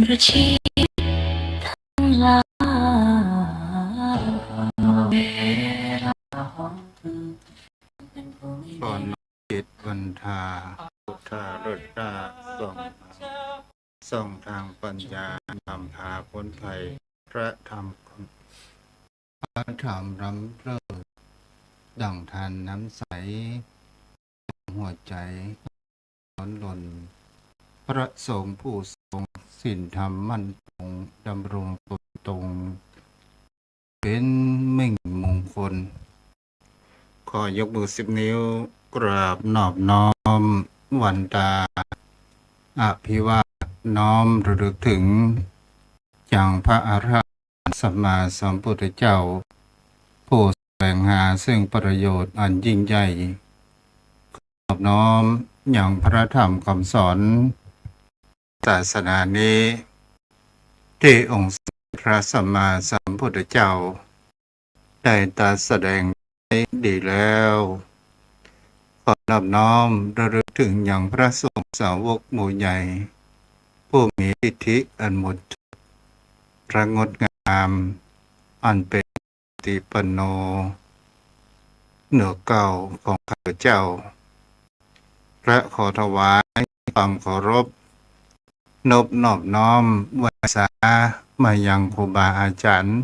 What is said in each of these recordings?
ประชีทั้งหลก่อนจิตวันทาพุทธารุตตาส่องทางปัญญานำพาพ้นภัยพระธรรมพระธรรมรำเริงดั่งทานน้ำใสหัวใจร้อนลนพระสงฆ์ผู้ทรงศีลธรรมมั่นคงดำรงตนตรงเป็นมิ่งมงคลขอยกมือ10 นิ้วกราบนอบน้อมวันตาอภิวาทน้อมระลึกถึงอย่างพระอรหันตสัมมาสัมพุทธเจ้าผู้แสวงหาซึ่งประโยชน์อันยิ่งใหญ่นอบน้อมอย่างพระธรรมคำสอนศาสนานี้ที่องค์พระสัมมาสัมพุทธเจ้าได้ตรัสแสดงดีแล้วขอนอบน้อมระลึกถึงอย่างพระสงฆ์สาวกหมู่ใหญ่ผู้มีอิทธิอันหมดพระงดงามอันเป็นติปันโนเหนือเก่าของข้าพเจ้าและขอถวายความเคารพนอบน้อมไหว้สามายังครูบาอาจารย์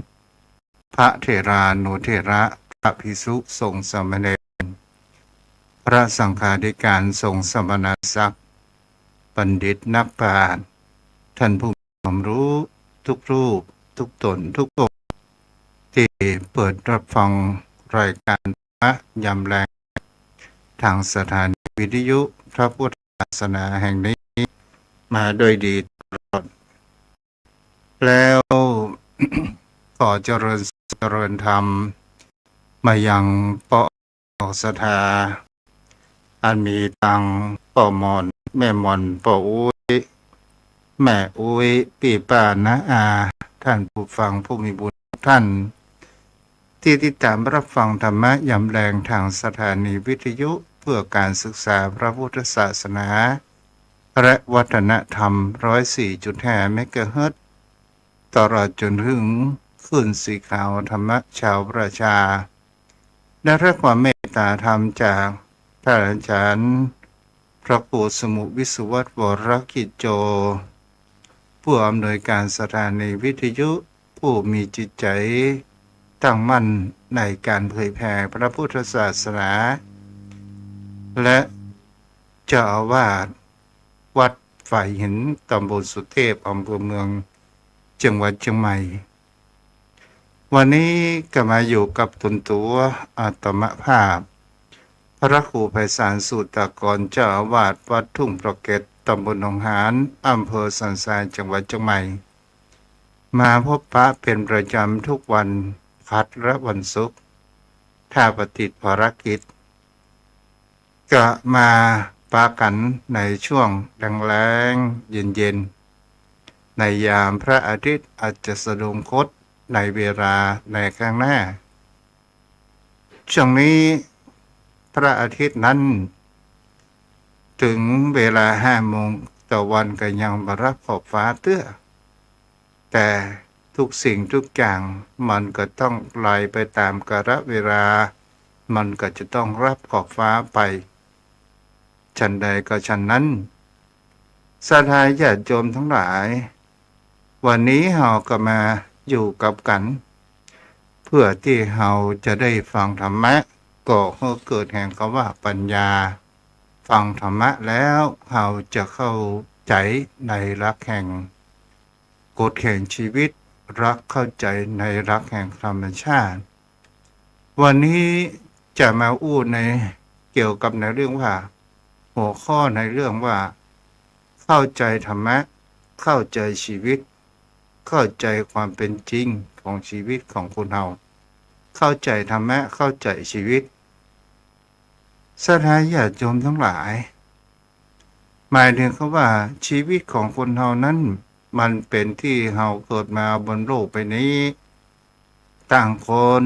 พระเถรานุเถระพระภิกษุสงฆ์สามเณรพระสังฆาธิการสงฆ์สมณศักดิ์บัณฑิตนักปราชญ์ท่านผู้มีความรู้ทุกรูปทุกตนทุกองค์ที่เปิดรับฟังรายการธรรมะยามแลงทางสถานีวิทยุพระพุทธศาสนาแห่งนี้มาโดยดีตลอดแล้ว ขอเจริญธรรมมายังปอศรัทธาอันมีตังปอมอนแม่มอนปออุ้ยแม่อุ้ยปีป้านะอาท่านผู้ฟังผู้มีบุญท่านที่ติดตามรับฟังธรรมะยามแรงทางสถานีวิทยุเพื่อการศึกษาพระพุทธศาสนาและวัฒนธรรม104.5 เมกะเฮิรตซ์ตลอดจนถึงขึ้นสีขาวธรรมะชาวประชาได้รับความเมตตาธรรมจากพระอาจารย์พระครูสมุวิสุวัตวรกิจโจผู้อำนวยการสถานีวิทยุผู้มีจิตใจตั้งมั่นในการเผยแผ่พระพุทธศาสนาและเจ้าอาวาสวัดฝ่ายหินตำบลสุเทพอำเภอเมืองจังหวัดเชียงใหม่วันนี้ก็มาอยู่กับตนตัวอาตมภาพพระครูไพศาลสูตรกรเจ้าอาวาสวัดทุ่งประเกตตำบลหนองหานอำเภอสันทรายจังหวัดเชียงใหม่มาพบพระเป็นประจำทุกวันพัดและวันศุกร์ถ้าปฏิบัติภารกิจก็มาปากันในช่วงแรงๆเย็นๆในยามพระอาทิตย์อาจจะสะดุ้งคดในเวลาในข้างหน้าช่วงนี้พระอาทิตย์นั้นถึงเวลา5 โมงต่อวันก็ยังบรับขอบฟ้าเตื้อแต่ทุกสิ่งทุกอย่างมันก็ต้องไหลไปตามกาลเวลามันก็จะต้องรับขอบฟ้าไปฉันใดก็ฉันนั้นศรัทธาญาติโยมทั้งหลายวันนี้เราก็มาอยู่กับกันเพื่อที่เราจะได้ฟังธรรมะก็เกิดแห่งคำว่าปัญญาฟังธรรมะแล้วเราจะเข้าใจในรักแห่งกฎแห่งชีวิตรักเข้าใจในรักแห่งธรรมชาติวันนี้จะมาอู้ในเกี่ยวกับในเรื่องว่าหัวข้อในเรื่องว่าเข้าใจธรรมะเข้าใจชีวิตเข้าใจความเป็นจริงของชีวิตของคนเราเข้าใจธรรมะเข้าใจชีวิตศรัทธาญาติโยมทั้งหลายหมายถึงว่าชีวิตของคนเรานั้นมันเป็นที่เราเกิดมาบนโลกใบนี้ต่างคน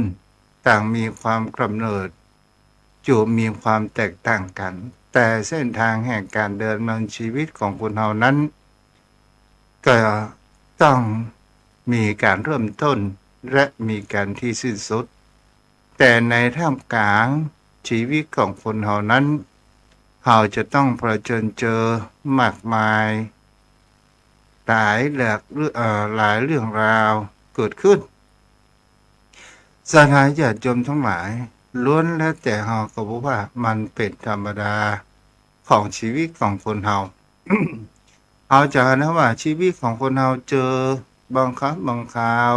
ต่างมีความกำเนิดอยู่มีความแตกต่างกันแต่เส้นทางแห่งการเดินดำเนินชีวิตของคนเรานั้นก็ ต้องมีการเริ่มต้นและมีการที่สิ้นสุดแต่ในท่ามกลางชีวิตของคนเฮานั้นเราจะต้องเผชิญเจอมากมายหลายเรื่องราวเกิดขึ้นสหายญาติโยมทั้งหลายล้วนแล้วแต่เฮาก็บอกว่ามันเป็นธรรมดาของชีวิตของคนเฮา เอาจากนะว่าชีวิตของคนเฮาเจอบางครั้งบางคราว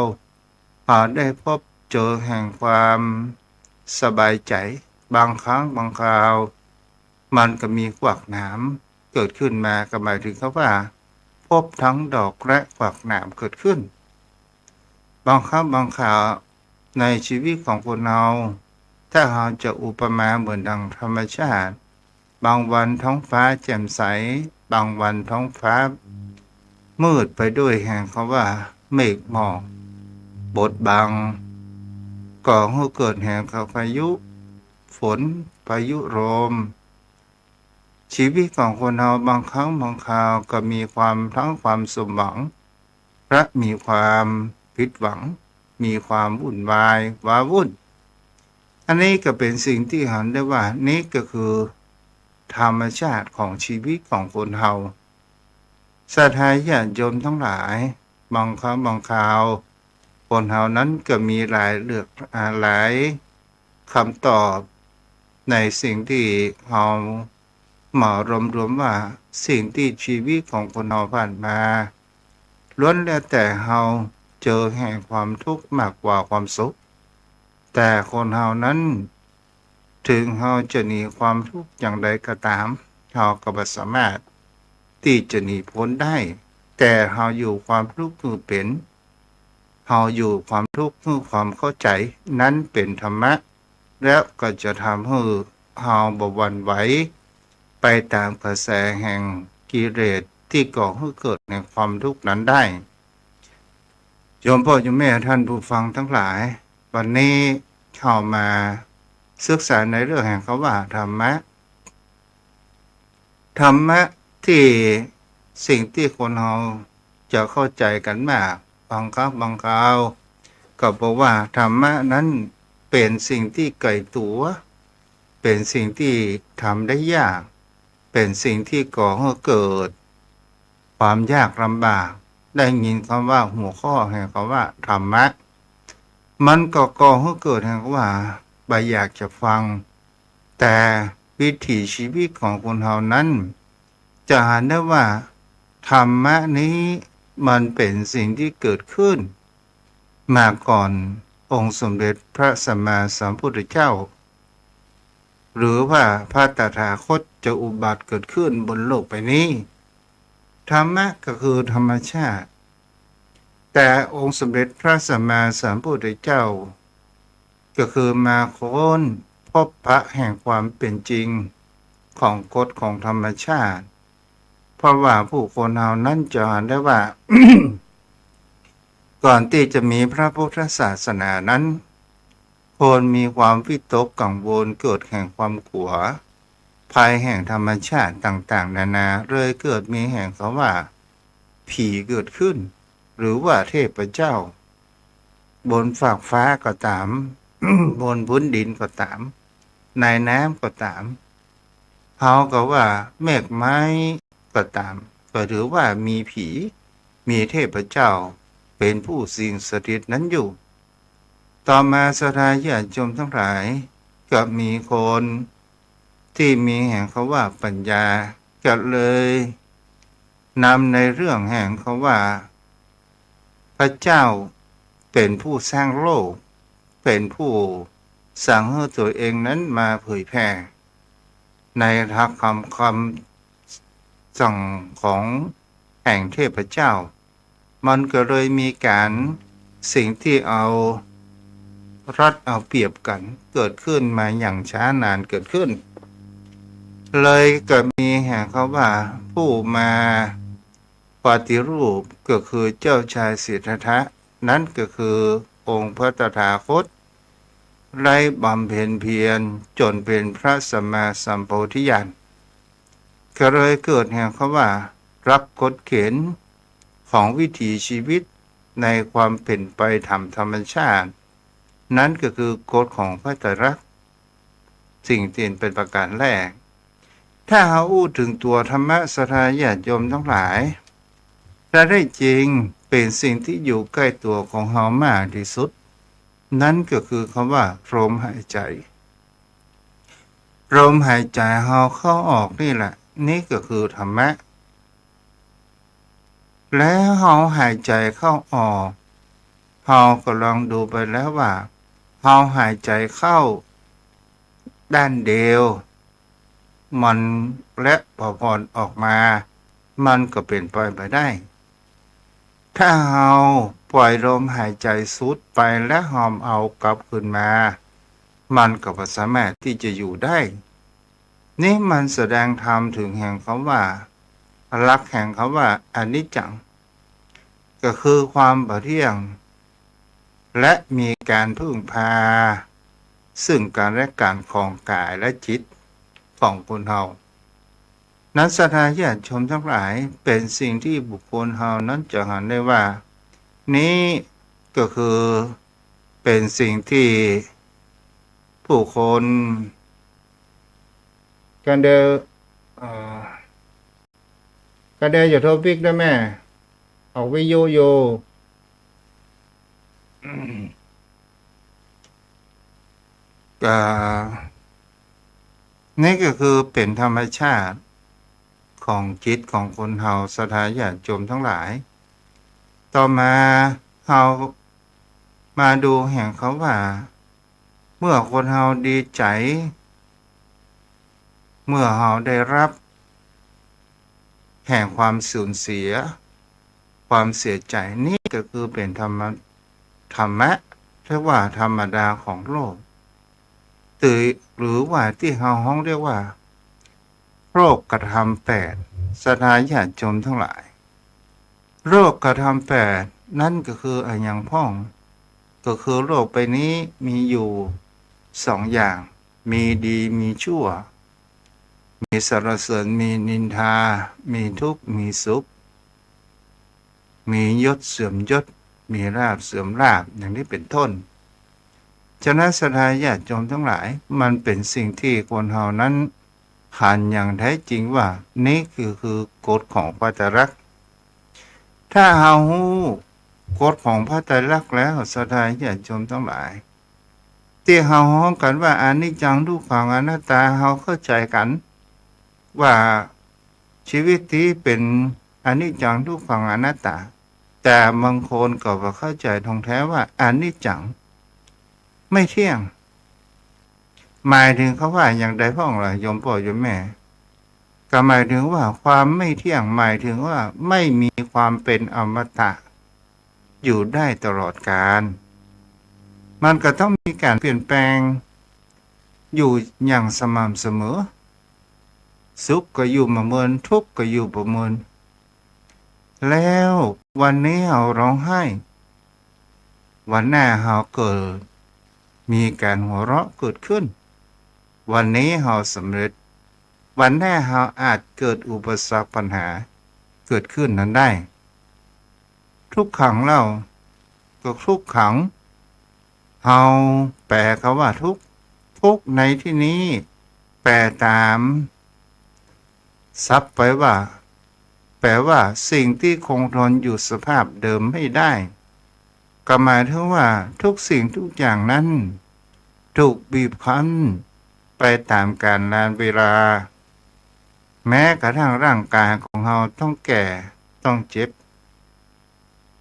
ได้พบเจอแห่งความสบายใจบางครั้งบางคราวมันก็มีขวากหนามเกิดขึ้นมาก็หมายถึงเขาว่าพบทั้งดอกและขวากหนามเกิดขึ้นบางครั้งบางคราวในชีวิตของคนเราถ้าเราจะอุปมาเหมือนดังธรรมชาติบางวันท้องฟ้าแจ่มใสบางวันท้องฟ้ามืดไปด้วยแห่งเขาว่าเมฆหมอกบดบังก่อให้เกิดแห่งพายุฝนพายุลมชีวิตของคนเราบางครั้งบางคราวก็มีความทั้งความสมหวังและมีความผิดหวังมีความวุ่นวายว้าวุ่นอันนี้ก็เป็นสิ่งที่เห็นได้ว่านี่ก็คือธรรมชาติของชีวิตของคนเราศรัทธาญาติโยมทั้งหลายบางครั้งบางคราวคนเรานั้นก็มีหลายคำตอบในสิ่งที่เราหมอรวมว่าสิ่งที่ชีวิตของคนเราผ่านมาล้วนแล้วแต่เราเจอแห่งความทุกข์มากกว่าความสุขแต่คนเรานั้นถึงเราจะหนีความทุกข์อย่างใดก็ตามเราก็ไม่สามารถที่จะหนีพ้นได้แต่เราอยู่ความทุกข์คือเป็นเราอยู่ความทุกข์คือความเข้าใจนั้นเป็นธรรมะแล้วก็จะทำให้เราบ่หวั่นไหวไปตามกระแสแห่งกิเลสที่ก่อให้เกิดในความทุกข์นั้นได้โยมพ่อโยมแม่ท่านผู้ฟังทั้งหลายวันนี้เข้ามาศึกษาในเรื่องแห่งคำว่าธรรมะที่สิ่งที่คนเราจะเข้าใจกันมากบางครั้งบางคราวก็บอกว่าธรรมะนั้นเป็นสิ่งที่ไกลตัวเป็นสิ่งที่ทำได้ยากเป็นสิ่งที่ก่อให้เกิดความยากลำบากได้ยินคำว่าหัวข้อแห่งคำว่าธรรมะมันก็ก่อให้เกิดแห่งว่าใบอยากจะฟังแต่วิถีชีวิตของคนเรานั้นจะเห็นได้ว่าธรรมะนี้มันเป็นสิ่งที่เกิดขึ้นมาก่อนองค์สมเด็จพระสัมมาสัมพุทธเจ้าหรือว่าพระตถาคตจะอุบัติเกิดขึ้นบนโลกใบนี้ธรรมะก็คือธรรมชาติแต่องค์สมเด็จพระสัมมาสัมพุทธเจ้าก็คือมาค้นพบพระแห่งความเป็นจริงของกฎของธรรมชาติเพราะว่าผู้คนเหล่านั้นจะเห็นได้ว่า ก่อนที่จะมีพระพุทธศาสนานั้นคนมีความวิตกกังวลเกิดแห่งความกลัวภัยแห่งธรรมชาติต่างๆนานาเลยเกิดมีแห่งเขาว่าผีเกิดขึ้นหรือว่าเทพเจ้าบนฟากฟ้าก็ตาม บนพื้นดินก็ตามในน้ำก็ตามเขาก็ว่าเมฆไม้ก็ตามก็ถือว่ามีผีมีเทพเจ้าเป็นผู้สิ่งสถิตนั้นอยู่ต่อมาศรัทธาญาติโยมทั้งหลายก็มีคนที่มีแห่งเขาว่าปัญญาก็เลยนำในเรื่องแห่งเขาว่าพระเจ้าเป็นผู้สร้างโลกเป็นผู้สั่งให้ตัวเองนั้นมาเผยแผ่ในทักคำสั่งของแห่งเทพเจ้ามันก็เลยมีการสิ่งที่เอารัดเอาเปรียบกันเกิดขึ้นมาอย่างช้านานเกิดขึ้นเลยก็มีแห่งเขาว่าผู้มาปฏิรูปก็คือเจ้าชายสิทธัตถะนั้นก็คือองค์พระตถาคตไร้บำเพ็ญเพียรจนเป็นพระสัมมาสัมโพธิญาณก็เลยเกิดแห่งเขาว่ารับกฎเกณฑ์ ของวิถีชีวิตในความเป็นไปตามธรรมชาตินั้นก็คือกฎของพระไตรลักษณ์สิ่งที่เป็นประการแรกถ้าเราอู้ถึงตัวธรรมะสทาญาติโยมทั้งหลายถ้าได้จริงเป็นสิ่งที่อยู่ใกล้ตัวของเรามากที่สุดนั่นก็คือคำว่าลมหายใจลมหายใจเราเข้าออกนี่แหละนี่ก็คือธรรมะแล้วเราหายใจเข้าออกเราก็ลองดูไปแล้วว่าเราหายใจเข้าด้านเดียวมันและพอผ่อนออกมามันก็เป็นไปไม่ได้ถ้าเราปล่อยลมหายใจสุดไปและหอมเอากลับขึ้นมามันก็ไม่สามารถที่จะอยู่ได้นี่มันแสดงธรรมถึงแห่งคำว่าหลักแห่งคำว่าอนิจจังก็คือความบ่เที่ยงและมีการพึ่งพาซึ่งกันและกันของกายและจิตของคนเฮานั้นศรัทธาญาติชมทั้งหลายเป็นสิ่งที่บุคคลเฮานั้นจะเห็นได้ว่านี้ก็คือเป็นสิ่งที่ผู้คนกันเดกันเดอยู่ทอปิกได้แม่ออกวิโยโยนี่ก็คือเป็นธรรมชาติของจิตของคนเฮาศรัทธาญาติโยมทั้งหลายต่อมาเฮามาดูแห่งเขาว่าเมื่อคนเฮาดีใจเมื่อเฮาได้รับแห่งความสูญเสียความเสียใจนี่ก็คือเป็นธรรมะเรียกว่าธรรมดาของโลกหรือว่าที่เฮาห้องเรียกว่าโรคกระทำ8ศรัทธาญาติโยมทั้งหลายโรคกระทำ8นั่นก็คืออะไรอย่างพ้องก็คือโรคไปนี้มีอยู่2อย่างมีดีมีชั่วมีสรรเสริญมีนินทามีทุกข์มีสุขมียศเสื่อมยศมีลาภเสื่อมลาภอย่างนี้เป็นต้นฉะนั้นศรัทธาญาติโยมทั้งหลายมันเป็นสิ่งที่คนเฮานั้นหันอย่างแท้จริงว่านี่คือกฎของพระไตรลักษณ์ถ้าเฮาฮู้กฎของพระไตรลักษณ์แล้วศรัทธาญาติโยมทั้งหลายที่เฮาฮ้องกันว่าอนิจจังทุกขังอนัตตาเฮาเข้าใจกันว่าชีวิตที่เป็นอนิจจังทุกขังอนัตตาแต่บางคนก็บ่เข้าใจท่องแท้ว่าอนิจจังไม่เที่ยงหมายถึงเขาว่าอย่างใดพ้องล่ะโยมพ่อโยมแม่ก็หมายถึงว่าความไม่เที่ยงหมายถึงว่าไม่มีความเป็นอมตะอยู่ได้ตลอดกาลมันก็ต้องมีการเปลี่ยนแปลงอยู่อย่างสม่ำเสมอสุขก็อยู่ประเมินทุกข์ก็อยู่ประเมินแล้ววันนี้เราร้องไห้วันหน้าเราเกิดมีการหัวเราะเกิดขึ้นวันนี้เราสำเร็จวันหน้าเราอาจเกิดอุปสรรคปัญหาเกิดขึ้นนั้นได้ทุกขังเราก็ทุกขังเราแปลคำว่าทุกในที่นี้แปลตามศัพท์ไปว่าแปลว่าสิ่งที่คงทนอยู่สภาพเดิมไม่ได้ก็หมายถึงว่าทุกสิ่งทุกอย่างนั้นถูกบีบคั้นไปตามกาลเวลาแม้กระทั่งร่างกายของเราต้องแก่ต้องเจ็บ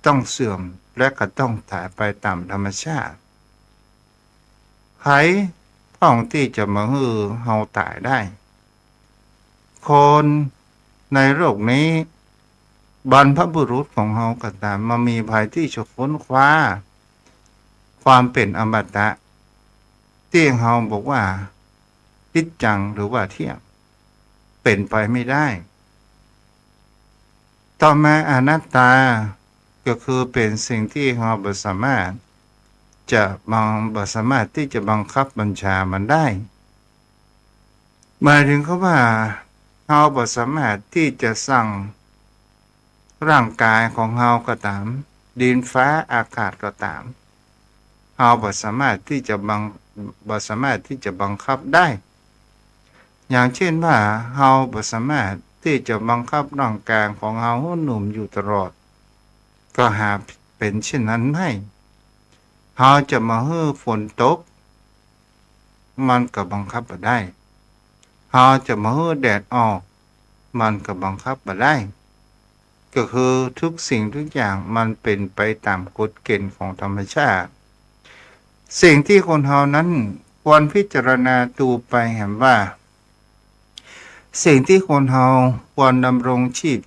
ต้องเสื่อมและก็ต้องตายไปตามธรรมชาติใครพ้องที่จะมาฮือเฮาตายได้คนในโลกนี้บรรพบุรุษของเฮาก็ตามมามีภัยที่จะค้นคว้าความเป็นอมตะที่เฮาบอกว่านิจจังหรือว่าเที่ยงเป็นไปไม่ได้ต่อมาอนัตตาก็คือเป็นสิ่งที่เฮาบ่สามารถที่จะบังคับบัญชามันได้หมายถึงเขาว่าเฮาบ่สามารถที่จะสั่ง ร่างกายของเฮาก็ตามดินฟ้าอากาศก็ตามเฮาบ่สามารถที่จะบังคับได้อย่างเช่นว่าเฮาบ่สามารถที่จะบังคับร่างกายของเฮาให้หนุ่มอยู่ตลอดก็หาเป็นเช่นนั้นไม่เฮาจะมาให้ฝนตกมันก็บังคับบ่ได้เฮาจะมาให้แดดออกมันก็บังคับบ่ได้ก็คือทุกสิ่งทุกอย่างมันเป็นไปตามกฎเกณฑ์ของธรรมชาติสิ่งที่คนเฮานั้นควรพิจารณาดูไปเห็นว่าสิ่งที่คนเฮาควรดำรง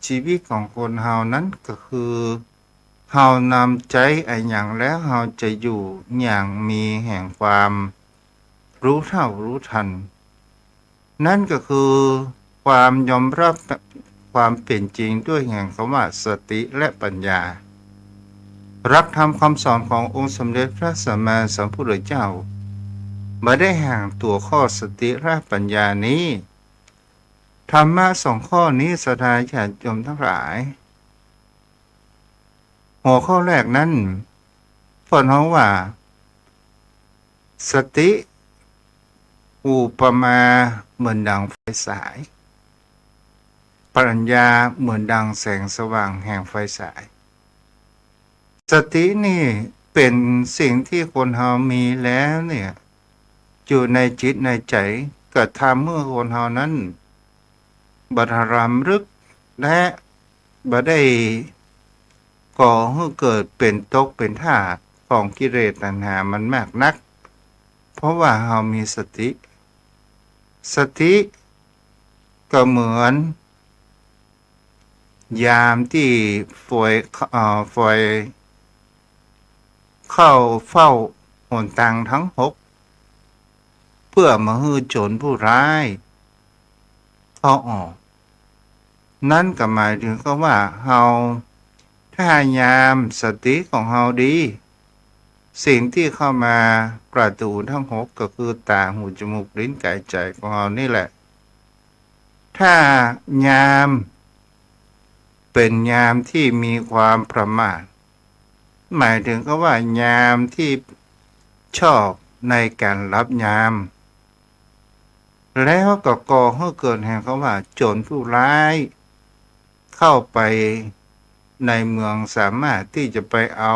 ชีวิตของคนเฮานั้นก็คือเฮานำใจอย่างแล้วเฮาจะอยู่อย่างมีแห่งความรู้เท่ารู้ทันนั่นก็คือความยอมรับความเป็นจริงด้วยแห่งคำว่าสติและปัญญารักธรรมคำสอนขององค์สมเด็จพระสัมมาสัมพุทธเจ้าไม่ได้ห่างตัวข้อสติและปัญญานี้ธรรมะสองข้อนี้ศรัทธาญาติโยมทั้งหลายหัวข้อแรกนั้นฝนเขาว่าสติอุปมาเหมือนดังไฟฉายปัญญาเหมือนดังแสงสว่างแห่งไฟฉายสตินี่เป็นสิ่งที่คนเฮามีแล้วเนี่ยอยู่ในจิตในใจก็ทำเมื่อคนเฮานั้นบัดรำลึกและบ่ได้ก่อให้เกิดเป็นตกเป็นทาสของกิเลสตัณหามันมากนักเพราะว่าเฮามีสติก็เหมือนยามที่ฝอยเข้าเฝ้าหนทางทั้งหกเพื่อมาฮื้อโจรผู้ร้ายเข้าออกนั่นก็หมายถึงก็ว่าเฮาถ้ายามสติของเฮาดีสิ่งที่เข้ามากระตูทั้งหกก็คือตาหูจมูกลิ้นกายใจของเฮานี่แหละถ้ายามเป็นยามที่มีความประมาทหมายถึงก็ว่ายามที่ชอบในการรับยามแล้วก็ก่อให้เกิดแห่งคำว่าโจรผู้ร้ายเข้าไปในเมืองสามารถที่จะไปเอา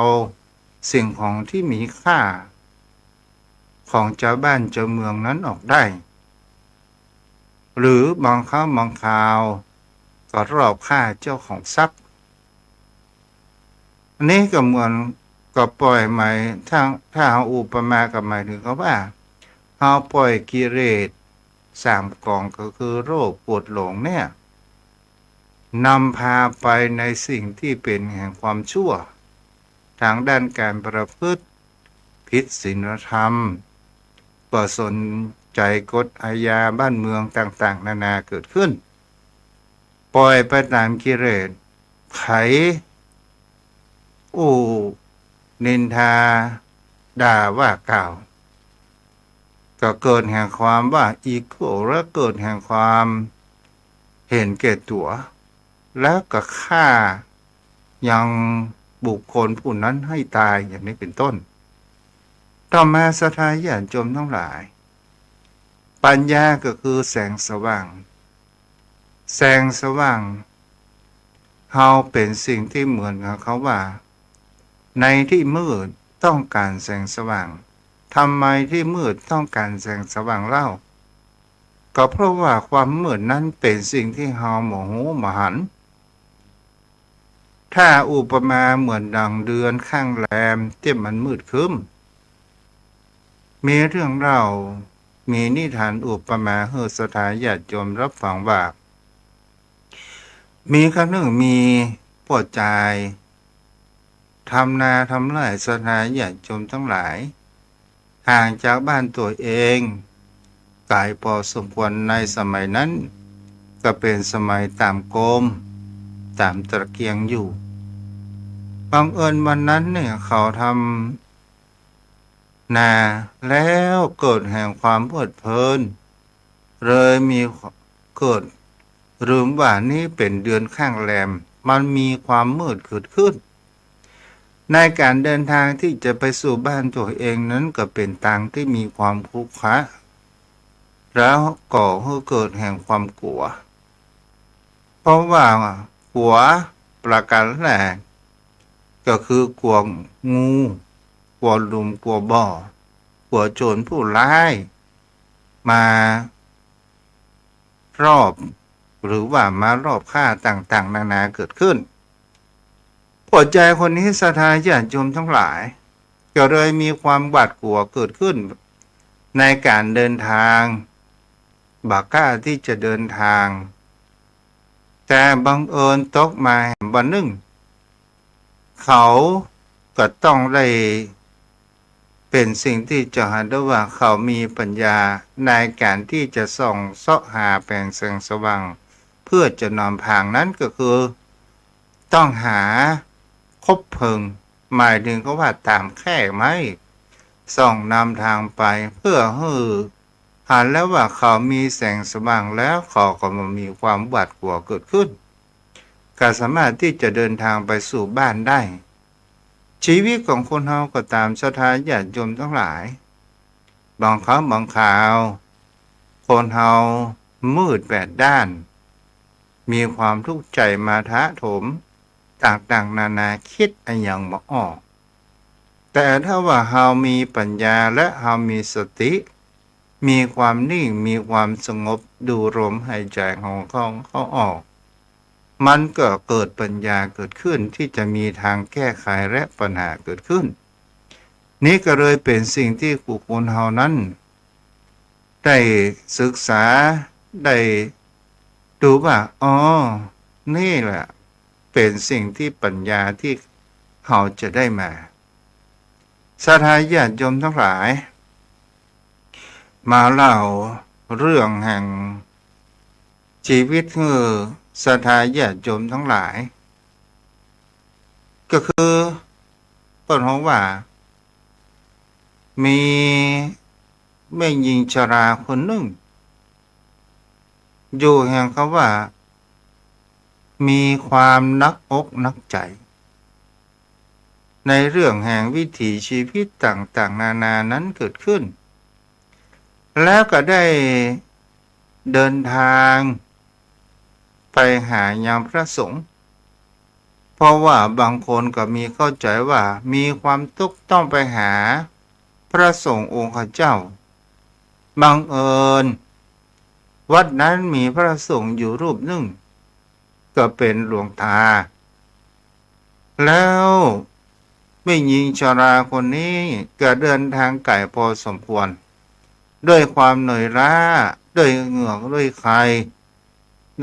สิ่งของที่มีค่าของเจ้าบ้านเจ้าเมืองนั้นออกได้หรือบางครั้งบางคราวก็รอบฆ่าเจ้าของทรัพย์อันนี้ก็เหมือนก็ปล่อยหมายถ้าเอาอุปมากับหมายถึงก็ว่าเอาปล่อยกิเลสสามกองก็คือโรคปวดหลงเนี่ยนำพาไปในสิ่งที่เป็นแห่งความชั่วทางด้านการประพฤติผิดศีลธรรมก็สนใจกฎอาญาบ้านเมืองต่างๆนานาเกิดขึ้นปล่อยไปตามกิเลสไขนินทาด่าว่ากล่าวก็เกิดแห่งความว่าอีโก้และเกิดแห่งความเห็นแก่ตัวแล้วก็ฆ่ายังบุคคลผู้นั้นให้ตายอย่างนี้เป็นต้นต่อมาศรัทธาญาติโยมทั้งหลายปัญญาก็คือแสงสว่างแสงสว่างเฮาเป็นสิ่งที่เหมือนกับเขาว่าในที่มืดต้องการแสงสว่างทำไมที่มืดต้องการแสงสว่างเล่าก็เพราะว่าความมืดนั้นเป็นสิ่งที่เฮาโมโหมหันต์ถ้าอุปมาเหมือนดังเดือนข้างแรมที่มันมืดครึ้มมีเรื่องเล่ามีนิทานอุปมาให้ศรัทธาญาติโยมรับฟังว่ามีครั้งหนึ่งมีพ่อจายทำนาทำไร่ศรัทธาญาติโยมทั้งหลายห่างจากบ้านตัวเองไกลพอสมควรในสมัยนั้นก็เป็นสมัยตามโกมตามตะเกียงอยู่บังเอิญวันนั้นเนี่ยเขาทำนาแล้วเกิดแห่งความเพลิดเพลินเลยมีเกิดลืมว่านี่เป็นเดือนข้างแรม มันมีความมืดเกิดขึ้นในการเดินทางที่จะไปสู่บ้านตัวเองนั้นก็เป็นทางที่มีความขรุขระแล้วก่อให้เกิดแห่งความกลัวเพราะว่ากลัวประการแรกก็คือกลัวงูกลัวลุมกลัวบ่อกลัวโจรผู้ร้ายมารอบหรือว่ามารอบฆ่าต่างๆนานาเกิดขึ้นหัวใจคนนี้ศรัทธาญาติโยมทั้งหลายก็เลยมีความหวาดกลัวเกิดขึ้นในการเดินทางบักกล้าที่จะเดินทางแต่บังเอิญตกมาวันหนึ่งเขาก็ต้องได้เป็นสิ่งที่จะหาได้ว่าเขามีปัญญาในการที่จะส่องเสาะหาแปลงแสงสว่างเพื่อจะนำทางนั้นก็คือต้องหาคบเพลิงหมายถึงเขาว่าตามแค่ไม้ส่องนำทางไปเพื่อให้หันแล้วว่าเขามีแสงสว่างแล้วเขาก็มีความหวาดกลัวเกิดขึ้นก็สามารถที่จะเดินทางไปสู่บ้านได้ชีวิตของคนเฮาก็ตามศรัทธาญาติโยมทั้งหลายบางครั้งบางคราวคนเฮามืดแปดด้านมีความทุกข์ใจมาทะถมต่างๆนานาคิดอะไรอย่างบ่ออกแต่ถ้าว่าเฮามีปัญญาและเฮามีสติมีความนิ่งมีความสงบดูลมหายใจของเขาออกมันก็เกิดปัญญาเกิดขึ้นที่จะมีทางแก้ไขและปัญหาเกิดขึ้นนี้ก็เลยเป็นสิ่งที่บุคคลเฮานั้นได้ศึกษาได้ดูว่าอ๋อนี่แหละเป็นสิ่งที่ปัญญาที่เฮาจะได้มาศรัทธาญาติโยมทั้งหลายมาเล่าเรื่องแห่งชีวิตคือศรัทธาญาติโยมทั้งหลายก็คือต้นของว่ามีแม่หญิงชราคนหนึ่งอยู่แห่งคำว่ามีความนักอกนักใจในเรื่องแห่งวิถีชีวิตต่างๆนานานั้นเกิดขึ้นแล้วก็ได้เดินทางไปหายังพระสงฆ์เพราะว่าบางคนก็มีเข้าใจว่ามีความทุกข์ต้องไปหาพระสงฆ์องค์เจ้าบังเอิญวัดนั้นมีพระสงฆ์อยู่รูปหนึ่งก็เป็นหลวงตาแล้วแม่หญิงชราคนนี้ก็เดินทางไกลพอสมควรด้วยความเหนื่อยล้าด้วยเหงื่อด้วยไข้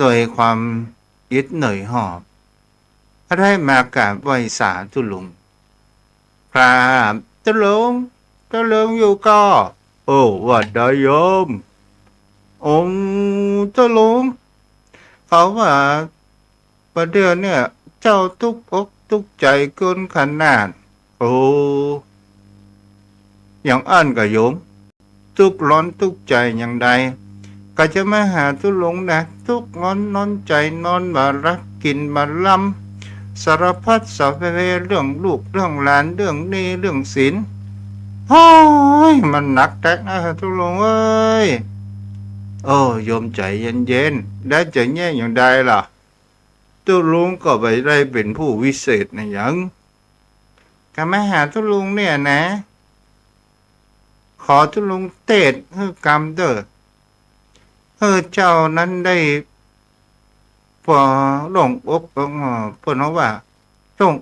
ด้วยความอิดเหนื่อยหอบได้มากราบไหว้สาธุลุงครับเจ้าลุงอยู่ก็โอ้วัดได้โยมองค์เจ้าลุงเขาว่าประเดี๋ยวเนี่ยเจ้าทุกอกทุกใจเกินขนาดโอ้อย่างอันกับโยมทุกร้อนทุกใจอย่างใดก็จะมาหาทุลุงนะทุกร้อนนอนใจนอนมารักกินมาล้ำสารพัดสารเพเรื่องลูกเรื่องหลานเรื่องนี้เรื่องศีลโอ้ยมันหนักแตกนะทุลุงเอ้ยโอ้โยมใจเย็นๆได้จะแย่อย่างใดล่ะทุลุงก็ไปได้เป็นผู้วิเศษนะยังก็มาหาทุลุงเนี่ยนะขอทุลุงเทศให้กรรมเด้อเจ้านั้นได้พอลงอกลงเพิ่นว่าลง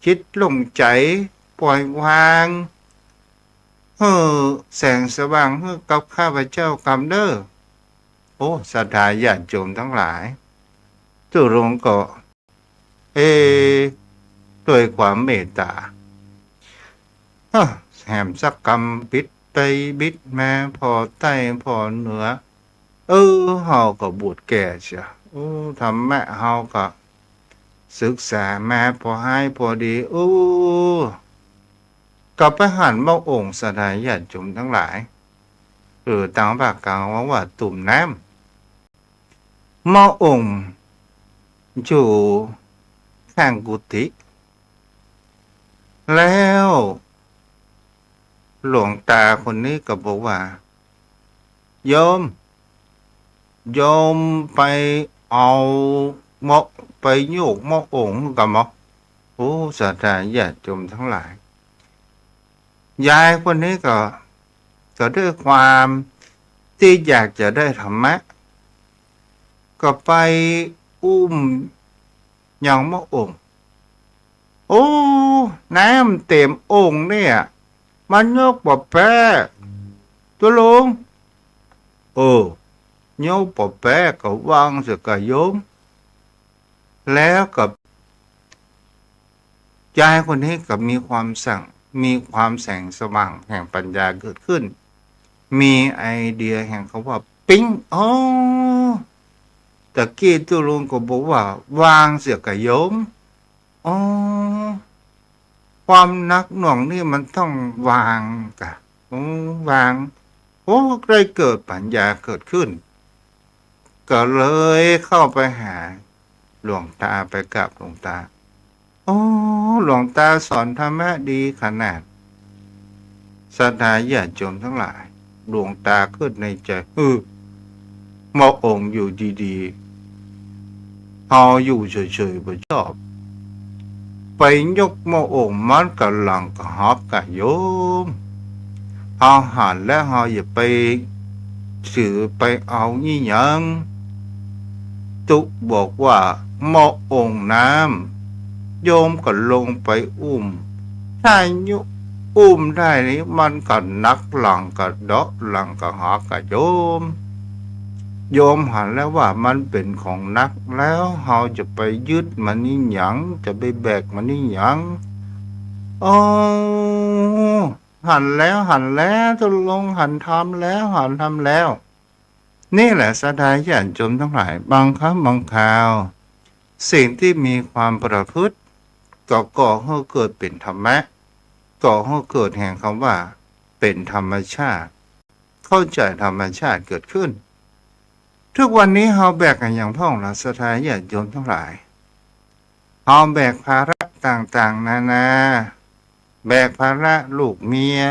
จิตลงใจปล่อยวางแสงสว่างให้กับข้าพเจ้ากรรมเด้อโอ้ศรัทธาญาติโยมทั้งหลายทุลุงก็ด้วยความเมตตาแหมสักกรรมปิดไปบิดมาพอใต้พอเหนือเฮาก็บวชแก่เชียธรรมะเฮาก็ศึกษามาพอให้พอดีก็ไปหันมาองค์ศรัทธาญาติโยมทั้งหลายต่างภาคกลางว่าตุ่มน้ำมาองค์อยู่ ข้างกุฏิแล้วหลวงตาคนนี้ก็บอกว่าโยมโยมไปเอาหม้อไปโยกหม้อองค์กับหม้อโอ้ศรัทธาญาติโยมทั้งหลายยายคนนี้ก็ด้วยความที่อยากจะได้ธรรมะก็ไปอุ้มอย่างหม้อองค์โอ้น้ำเต็มองค์เนี่ยมันยกบ่แพ้ตัวลุงโยกบ่แพ้ก็วางเสียกับโยมแล้วกับยายคนนี้ก็มีความแสงสว่างแห่งปัญญาเกิดขึ้นมีไอเดียแห่งคำว่าปิ๊งตะกี้ตัวลุงก็บอกว่าวางเสียกับโยมความหนักหน่วงนี่มันต้องวางกะวางได้เกิดปัญญาเกิดขึ้นก็เลยเข้าไปหาหลวงตาไปกราบหลวงตาหลวงตาสอนธรรมะดีขนาดศรัทธาญาติโยมทั้งหลายหลวงตาขึ้นในใจหม้อองค์อยู่ดีๆเอาอยู่เฉยๆบ่ชอบไปยกหม้อองค์มันกำลังกระหอบกะโยมเอาหันและเอาอย่าไปถือไปเอายี่ยังตุบอกว่าหม้อองค์น้ำโยมก็ลงไปอุ้มถ้ายุอุ้มได้นี้มันก็นักหลังก็เดาะหลังก็หากะโยมหันแล้วว่ามันเป็นของนักแล้วเราจะไปยึดมันนี่หยังจะไปแบกมันนี่หยังหันแล้วตกลงหันทำแล้วนี่แหละศรัทธาญาติโยมทั้งหลายบางครั้งบางคราวสิ่งที่มีความประพฤติก็ก่อให้เกิดเป็นธรรมะก่อให้เกิดแห่งคำว่าเป็นธรรมชาติเข้าใจธรรมชาติเกิดขึ้นทุกวันนี้เราแบกกันอย่างพ่องเราศรัทธาญาติโยมทั้งหลายเราแบกภาระต่างๆนานาแบกภาระลูกเมีย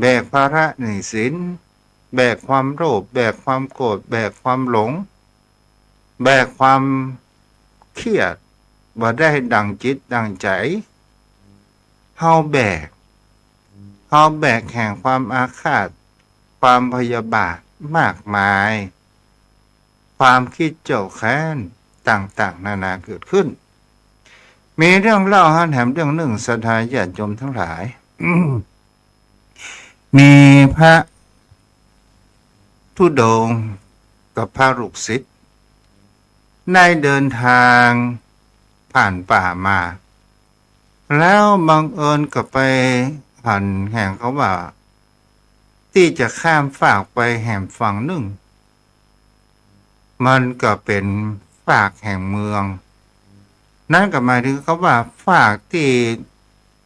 แบกภาระหนี้สินแบกความโลภแบกความโกรธแบกความหลงแบกความเครียดว่าได้ดังจิตดังใจเราแบกแห่งความอาฆาตความพยาบาทมากมายความคิดเจ้าแค้นต่างๆนานาเกิดขึ้นมีเรื่องเล่าแถมเรื่องหนึ่งศรัทธาญาติโยมทั้งหลายมีพระธุดงค์กับพระลูกศิษย์ได้เดินทางผ่านป่ามาแล้วบังเอิญก็ไปผ่านแห่งเขาว่าที่จะข้ามฝากไปแห่งฝั่งหนึ่งมันก็เป็นฝากแห่งเมืองนั่นก็หมายถึงเขาว่าฝากที่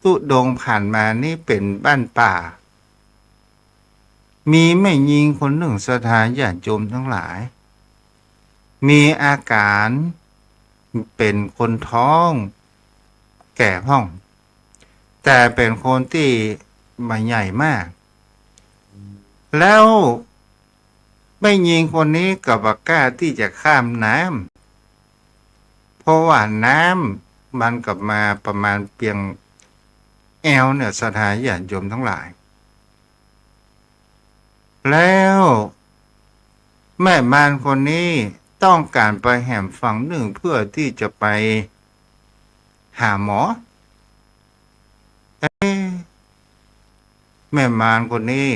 ธุดงค์ผ่านมานี่เป็นบ้านป่ามีแม่หญิงคนหนึ่งศรัทธาญาติโยมทั้งหลายมีอาการเป็นคนท้องแก่ห้องแต่เป็นคนที่ไม่ใหญ่มากแล้วแม่หญิงคนนี้ก็บ่กล้าที่จะข้ามน้ำเพราะว่าน้ำมันกลับมาประมาณเพียงแอวเนี่ยศรัทธาญาติโยมทั้งหลายแล้วแม่มารคนนี้ต้องการไปแห่งฝั่งหนึ่งเพื่อที่จะไปหาหมอแม่มารคนนี้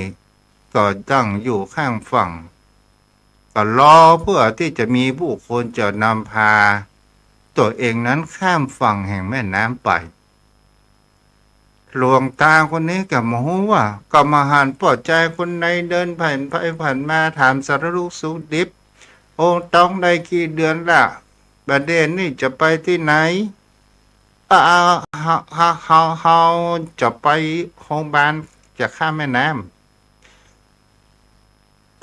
ก็ตั้งอยู่ข้างฝั่งก็รอเพื่อที่จะมีผู้คนจะนำพาตัวเองนั้นข้ามฝั่งแห่งแม่น้ำไปหลวงตาคนนี้ก็โมโหว่ากรรมหารปลอดใจคนในเดินผ่านไปผ่านมาถามสารทุกข์สุขดิบต้องได้กี่เดือนละประเด็นนี่จะไปที่ไหนเขาจะไปโรงพยาบาลจะข้ามแม่น้ำ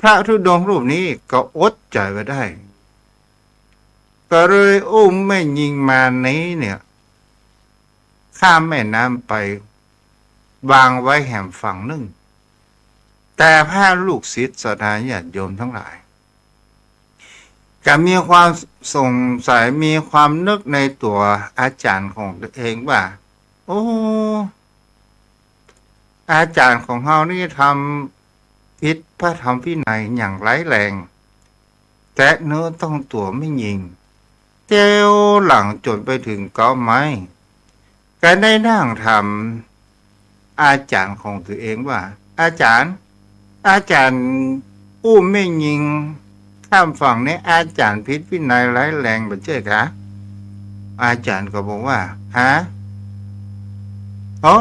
พระธุดงค์รูปนี้ก็อดใจไว้ได้ก็เลยอุ้มแม่หญิงมานี้เนี่ย ข้ามแม่น้ำไปวางไว้แห่งฝั่งหนึ่งแต่พระลูกศิษย์ศรัทธาญาติโยมทั้งหลายก็มีความสงสัยมีความนึกในตัวอาจารย์ของตัวเองว่าโอ้อาจารย์ของเรานี่ทำผิดพระธรรมวินัยอย่างร้ายแรงแต่เนื้อต้องตัวไม่ยิงเจ้าหลังจนไปถึงเกาะไม้ก็ได้นั่งทำอาจารย์ของตัวเองว่าอาจารย์อุ้มไม่ยิงข้ามฝั่งนี้อาจารย์ผิดวินัยร้ายแรงแบบเจ้าคะอาจารย์ก็บอกว่าฮะอ๋อ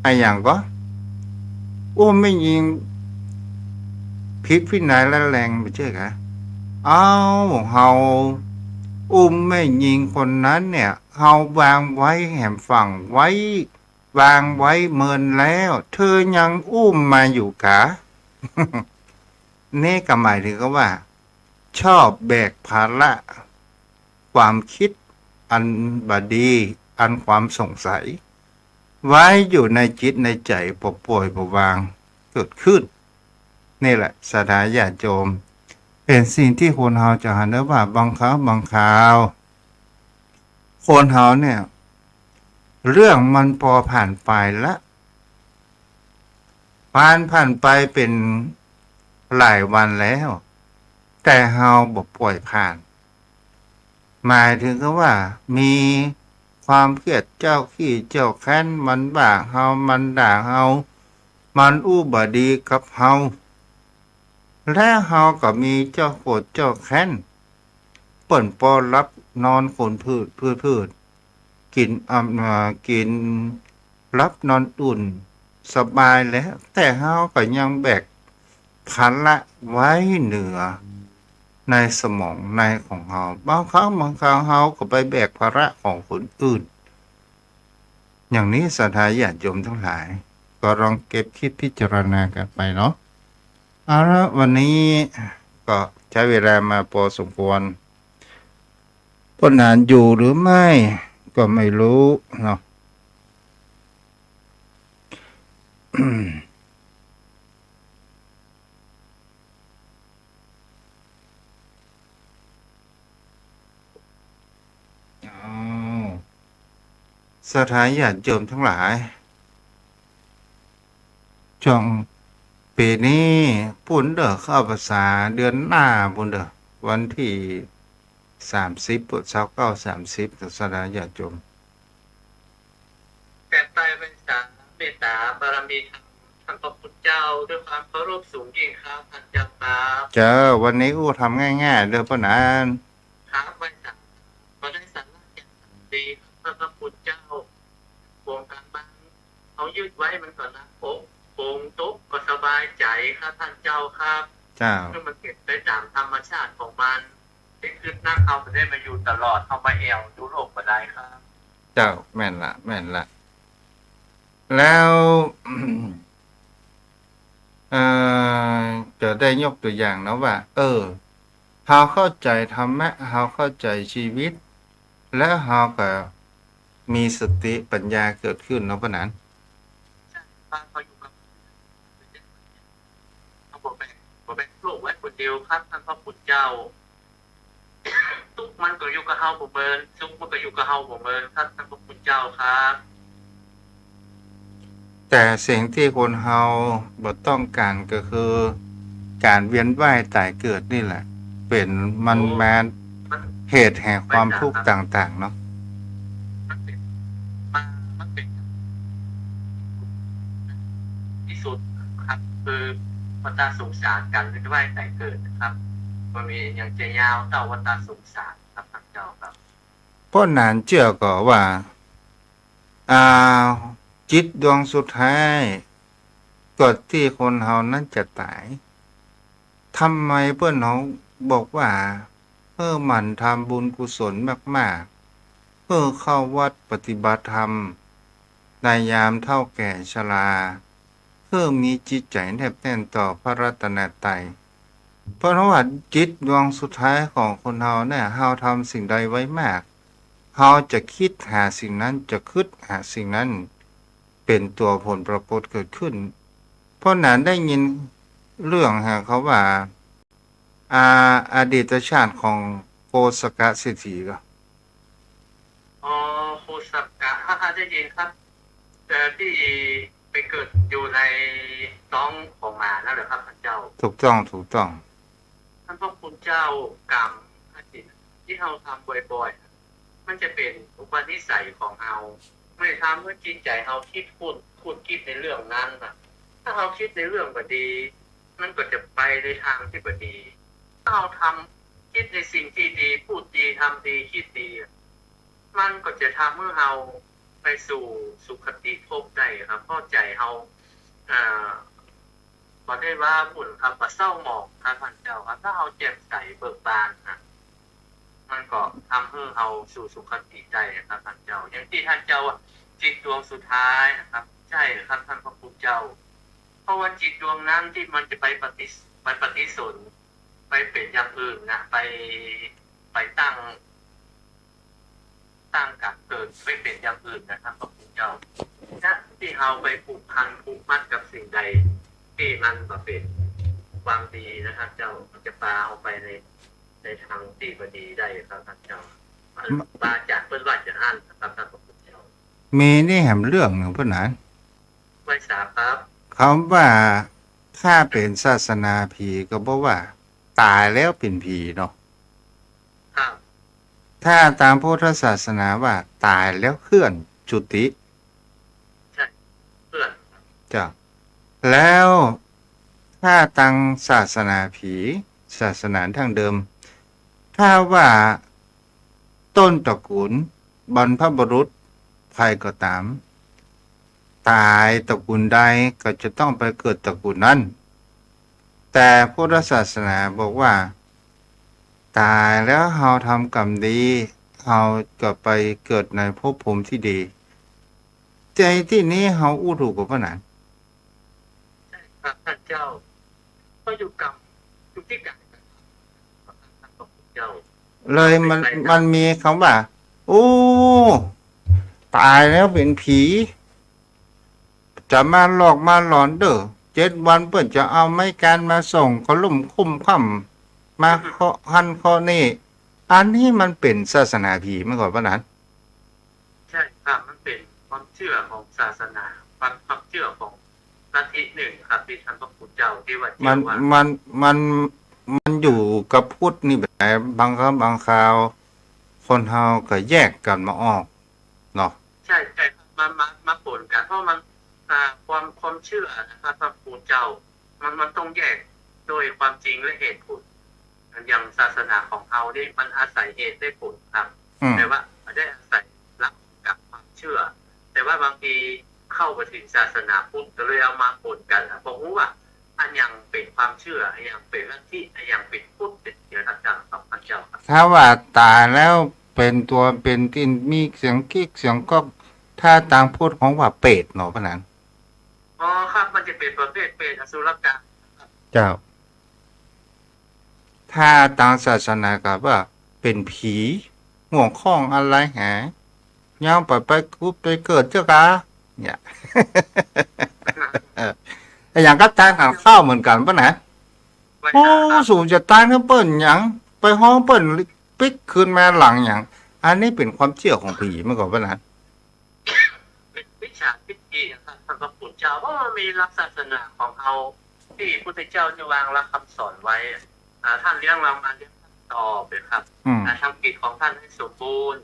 อะไรอย่างก็อุ้มไม่ยิงผิดวินัยร้ายแรงแบบเจ้าคะเอาเฮาอุ้มไม่ยิงคนนั้นเนี่ยเฮาวางไว้แหมฝั่งไว้วางไว้เมินแล้วเธอยังอุ้มมาอยู่กะ นี่ก็หมายถึงว่าชอบแบกภาระความคิดอันบดีอันความสงสัยไว้อยู่ในจิตในใจปป่วยปวางเกิดขึ้นนี่แหละสถาญาติโยมเป็นสิ่งที่คนเฮาจะหันได้ว่าบางครั้งบางคราวคนเฮาเนี่ยเรื่องมันพอผ่านไปละผ่านไปเป็นหลายวันแล้วแต่เฮาบ่ปล่อยผ่านหมายถึงก็ว่ามีความเครียดเจ้าขี้เจ้าแค้นมันบ่าเฮามันด่าเฮามันอู้บ่ดีกับเฮาและเฮาก็มีเจ้าโกรธเจ้าแค้นเปิ่นปอรับนอนคนพืชกินกินรับนอนอุ่นสบายแล้วแต่เฮาก็ยังแบกภาระไว้เหนือในสมองในของเฮาบางครั้งเฮาก็ไปแบกภาระของคนอื่นอย่างนี้ศรัทธาญาติโยมทั้งหลายก็ลองเก็บคิดพิจารณากันไปเนาะเอาละวันนี้ก็ใช้เวลามาพอสมควรต้นนานอยู่หรือไม่ก็ไม่รู้เนาะ สถานญาติโยมทั้งหลายช่วงปีนี้ปุ่นเด้อเข้าภาษาเดือนหน้าปุ่นเด้อวันที่30ปุษ29 30สถานญาติโยมแก่ใต้เป็นสารเมตตาบารมีธรรมท่านพระพุทธเจ้าด้วยความเคารพสูงยิ่งครับท่านเจ้าครับ เจอวันนี้อู้ทำง่ายๆเด้อพ่อนาน ครับวันจันทร์วันได้สาระแก่ดีท่านพระพุทธเจ้าวงการบ้านเขายืดไว้มันก่อนนะโป่งตุ๊กก็สบายใจครับท่านเจ้าครับ เจ้า คือมันเก็บไปตามธรรมชาติของมันที่ขึ้นนั่งเขาได้มาอยู่ตลอดเขามาแอวดูโลกมาได้ครับ เจ้าแม่นละแล้ว จะได้ยกตัวอย่างนะว่าเราเข้าใจธรรมะเราเข้าใจชีวิตและเราก็มีสติปัญญาเกิดขึ้นเนาะพ่อนั้น บ้านเขาอยู่กับเขาบอกแบ่งโลกไว้คนเดียวครับท่านพระพุทธเจ้าทุกมันก็อยู่กับเฮาบ่เมินทุกมันก็อยู่กับเฮาบ่เมินครับท่านพระพุทธเจ้าครับ แต่สิ่งที่คนเฮาบ่ต้องการก็คือการเวียนว่ายตายเกิดนี่แหละเป็นมันมา มัน เหตุแห่งความทุกข์ต่างๆเนาะ มันเป็นมันเป็นที่สุดครับคือวัฏสงสารกันไม่ว่าแต่เกิดนะครับมันมีอย่างจะยาวต่อวัฏสงสารครับท่านเจ้าครับ เพราะนานเชื่อก็ว่าอ่าจิตดวงสุดท้ายก่อนที่คนเฮานั้นจะตายทำไมเพื่อนเขาบอกว่าหมั่นทำบุญกุศลมากๆเข้าวัดปฏิบัติธรรมในยามเท่าแก่ชรามีจิตใจแนบแน่นต่อพระรัตนตรัยเพราะว่าจิตดวงสุดท้ายของคนเฮาเนี่ยเฮาทำสิ่งใดไว้มาก เราจะคิดหาสิ่งนั้นจะคิดหาสิ่งนั้นเป็นตัวผลปรากฏเกิดขึ้น เพราะนั้นได้ยินเรื่องเขาว่าอดีตชาติของโกสกะเศรษฐีก็ อ๋อโคสักกะได้ยินครับแต่ที่ไปเกิดอยู่ในท้องของหมานั่นแหละครับท่านเจ้า ถูกต้องถูกต้อง ท่านพระคุณเจ้ากรรมที่เราทำบ่อยๆมันจะเป็นอุปนิสัยของเราไม่ทำเมื่อจิตใจเราคิดพูดคิดในเรื่องนั้นนะถ้าเราคิดในเรื่องบดีมันก็จะไปในทางที่บดี ถ้าเราทำคิดในสิ่งที่ดีพูดดีทำดีคิดดีมันก็จะทำให้เราไปสู่สุขติภพได้ครับเพราะใจเราบอกได้ว่าบุญครับว่าเศร้าหมองครับท่านเจ้าครับถ้าเราแจ่มใสเบิกบานนะมันก็ทำให้เราสู่สุขติได้ครับท่านเจ้าอย่างที่ท่านเจ้าจิตดวงสุดท้ายนะครับใช่ครับท่านพระพุทธเจ้าเพราะว่าจิตดวงนั้นที่มันจะไปปฏิสนธิไปเป็นอย่างอื่นนะไปตั้งกับเกิดไปเป็นอย่างอื่นนะครับพระพุทธเจ้าถ้าที่เราไปผูกพันผูกมัดกับสิ่งใดที่มันมาเป็นความดีนะครับเจ้ามันจะพาเอาไปในทางที่บดีได้ครับท่านเจ้าปาจากเพื่อนว่าจะอ่านนะครับท่านพระพุทธเจ้ามีนี่แหมเรื่องหนึ่งเพื่อนนั้น ไม่ทราบครับ คำว่าถ้าเป็นศาสนาผีก็บอกว่า ตายแล้วเป็นผีเนาะ ครับ ถ้าตามพุทธศาสนาว่าตายแล้วเคลื่อนจุติ ใช่เพื่อน จ้ะแล้วถ้าตังศาสนาผีศาสนาทางเดิม ถ้าว่าต้นตระกูลบรรพบุรุษใครก็ตาม ตายตระกูลใดก็จะต้องไปเกิดตระกูลนั้น แต่พุทธศาสนาบอกว่า ตายแล้วเราทำกรรมดีเราก็ไปเกิดในภพภูมิที่ดีใจที่นี้เราอู้ถูกกับพระนั้น ใช่ครับท่านเจ้าก็อยู่กับอยู่ที่กันท่านพระพุทธเจ้า เลยมันมีคำว่าโอ้ตายแล้วเป็นผี จะมาหลอกมาหลอนเด้อ7 วันเพื่อจะเอาไม้การมาส่งก็ลุ่มคุ้มค่ำมาเคาะหันเคาะนี่อันนี้มันเป็นศาสนาผีเมื่อก่อนปะนั้น ใช่ครับมันเป็นความเชื่อของศาสนาความเชื่อของลัทธิหนึ่งครับที่ท่านพระพุทธเจ้าที่ว่าเชื่อว่า มันอยู่กับพุทธนี่แบบบางครั้งบางคราวคนเฮาก็แยกกันมาออกเนาะ ใช่ใช่ครับมาปนกันเพราะมันความเชื่อนะครับพระพุทธเจ้ามันต้องแยกโดยความจริงและเหตุผลอย่างศาสนาของเรานี่มันอาศัยเหตุได้ผลครับแต่ว่าไม่ได้อาศัยรักกับความเชื่อ แต่ว่าบางทีเข้าไปถึงศาสนาพุทธก็เลยเอามาปนกันเพราะว่าอันยังเป็นความเชื่ออันยังเป็นลัทธิอันยังเป็นพุทธเป็นเดียวกันกับพระเจ้าครับ ถ้าว่าตายแล้วเป็นตัวเป็นที่มีเสียงกิ๊กเสียงก็ถ้าตามพูดของว่าเปรตเนาะพะนั้น อ๋อครับมันจะเป็นประเภทเป็นอสุรกาย เจ้า ถ้าตามศาสนาก็ว่าเป็นผีห่วงข้องอะไรหาย่างไปกุไปเกิดเจ้ากะเนี่ย แต่อย่างก็ตายหันข้าวเหมือนกันปะนะ ไม่ โอ้ ทราบครับ สูจะตายก็เปิ้นหยังไปห้องเปิ้นปิกคืนมาหลังหยังอันนี้เป็นความเชื่อของผีเมื่อก่อนปะนะ เป็นวิชาพิธีนะครับท่านพระพุทธเจ้าเพราะมันมีหลักศาสนาของเราที่พุทธเจ้าจะวางหลักคำสอนไว้ท่านเลี้ยงเรามาเลี้ยงต่อไปครับ ทำกิจของท่านให้สมบูรณ์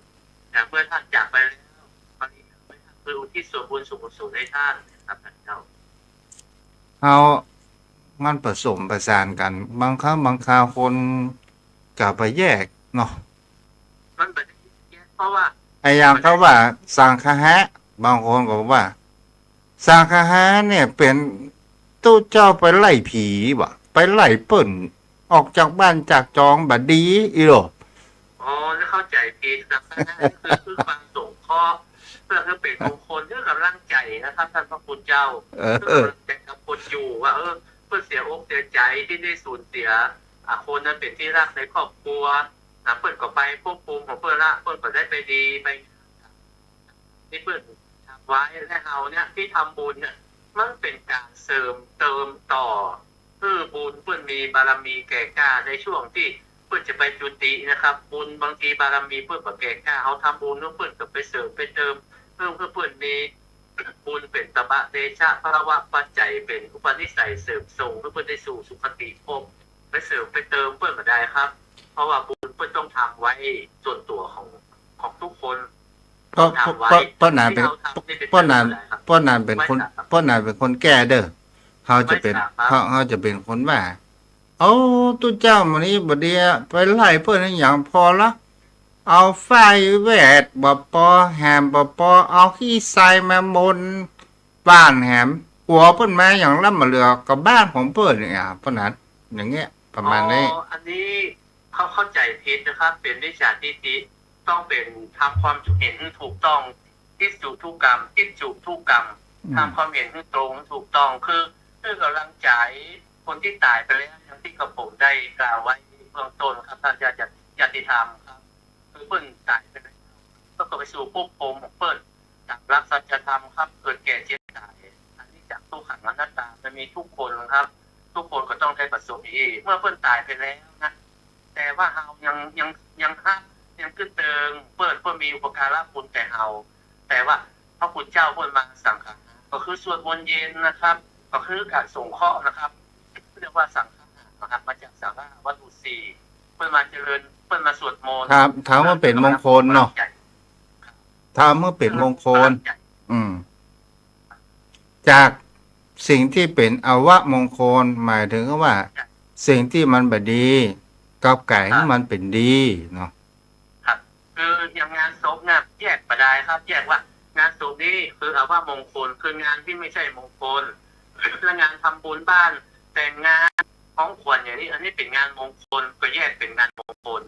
เมื่อท่านจากไปแล้วปริญญาไปท่านคืออุทิศส่วนบุญส่วนกุศลให้ท่านนะครับท่านเจ้า เอามันผสมประสานกัน บางครั้งบางคราวคนกลับไปแยกเนาะ มันเป็นเพราะว่า ไอ้อย่างเขาว่าสังฆะบางคนก็บอกว่าสังฆะเนี่ยเป็นตู้เจ้าไปไล่ผีบ่ไปไล่เปิ้นออกจากบ้านจากจองบัดดีอีโร อ๋อจะเข้าใจผิดนะครับคือความสงเคราะห์เพื่อให้เป็นมงคลเพื่อกำลังใจนะครับท่านพระคุณเจ้าเพื่อกำลังใจกับคนอยู่ว่าเพื่อเสียอกเสียใจที่ได้สูญเสียคนนั้นเป็นที่รักในครอบครัว เปิดก็ไปควบคุมของเปิดละเปิดก็ได้ไปดีไปที่เปิดทำไว้และเฮาเนี่ยที่ทำบุญเนี่ยมันเป็นการเสริมเติมต่อคือบุญเปิดมีบารมีแก่กล้าในช่วงที่เปิดจะไปจุตินะครับบุญบางทีบารมีเปิดกับแก่กล้าเขาทำบุญแล้วเปิดกับไปเสริมไปเติมเพิ่มเพื่อเปิดมีบุญเป็นตบะเดชะพระวะปัจจัยเป็นอุปนิสัยเสริมส่งเพื่อเปิดได้สู่สุคติภพไปเสริมไปเติมเปิดก็ได้ครับเพราะว่าบุญเปิดต้องทำไว้ส่วนตัวของทุกคนป้อนานเป็นป้อนานป้อนานเป็นคนป้อนานเป็นคนแก่เด้อเขาจะเป็นเขาจะเป็นคนว่าเอาตู้เจ้ามันนี้บดีไปไล่เพื่อนอย่างพอละเอาไฟแวดบปอแหมบปอเอาขี้ทรายมาบนบ้านแหมหัวเปิ้นมาอย่างล่ำมาเรือกับบ้านของเปิ้นเนี่ยป้อนานอย่างเงี้ยประมาณนี้อันนี้เขาเข้าใจผิดนะครับเป็นวิชาทิฏฐิต้องเป็นทำความเห็นถูกต้องทิฏฐุทุกกรรมทิฏฐุทุกกรรมทำความเห็นตรงถูกต้องคือกำลังใจคนที่ตายไปแล้วอย่างที่กระผมได้กล่าวไว้เบื้องต้นครับท่านญาติธรรมครับคือเปิ้นตายไปแล้วก็ไปสู่ภพภูมิของเปิ้นจากรักสัจธรรมครับเกิดแก่เจ็บตายอันนี้จากทุกขังอนัตตามันมีทุกคนครับทุกคนก็ต้องได้ประสบอีกเมื่อเปิ้นตายไปแล้วนะแต่ว่าเฮายังฮักยังขึ้นเติงเปิ้นมีอุปการะคุณแต่เฮาแต่ว่าพระคุณเจ้าเปิ้นมาสังฆาก็คือสวดมนต์เย็นนะครับก็คือการส่งเคราะห์นะครับเรียกว่าสังฆานะครับมาจากสังฆาวัตถุสี่เปิ้นมาเจริญเปิ้นมาสวดมนต์ครับถามว่าเป็นมงคลเนาะถามว่าเป็นมงคลจากสิ่งที่เป็นอวมงคลหมายถึงว่าสิ่งที่มันบดีกับไก่ของมันเป็นดีเนาะครับคืออย่างงานศพเนี่ยแยกประได้ครับแยกว่างานศพนี้คืออวมงคลคืองานที่ไม่ใช่มงคลและงานทำบุญบ้านแต่งงานของขวัญอย่างนี้อันนี้เป็นงานมงคลก็แยกเป็นงานมงคล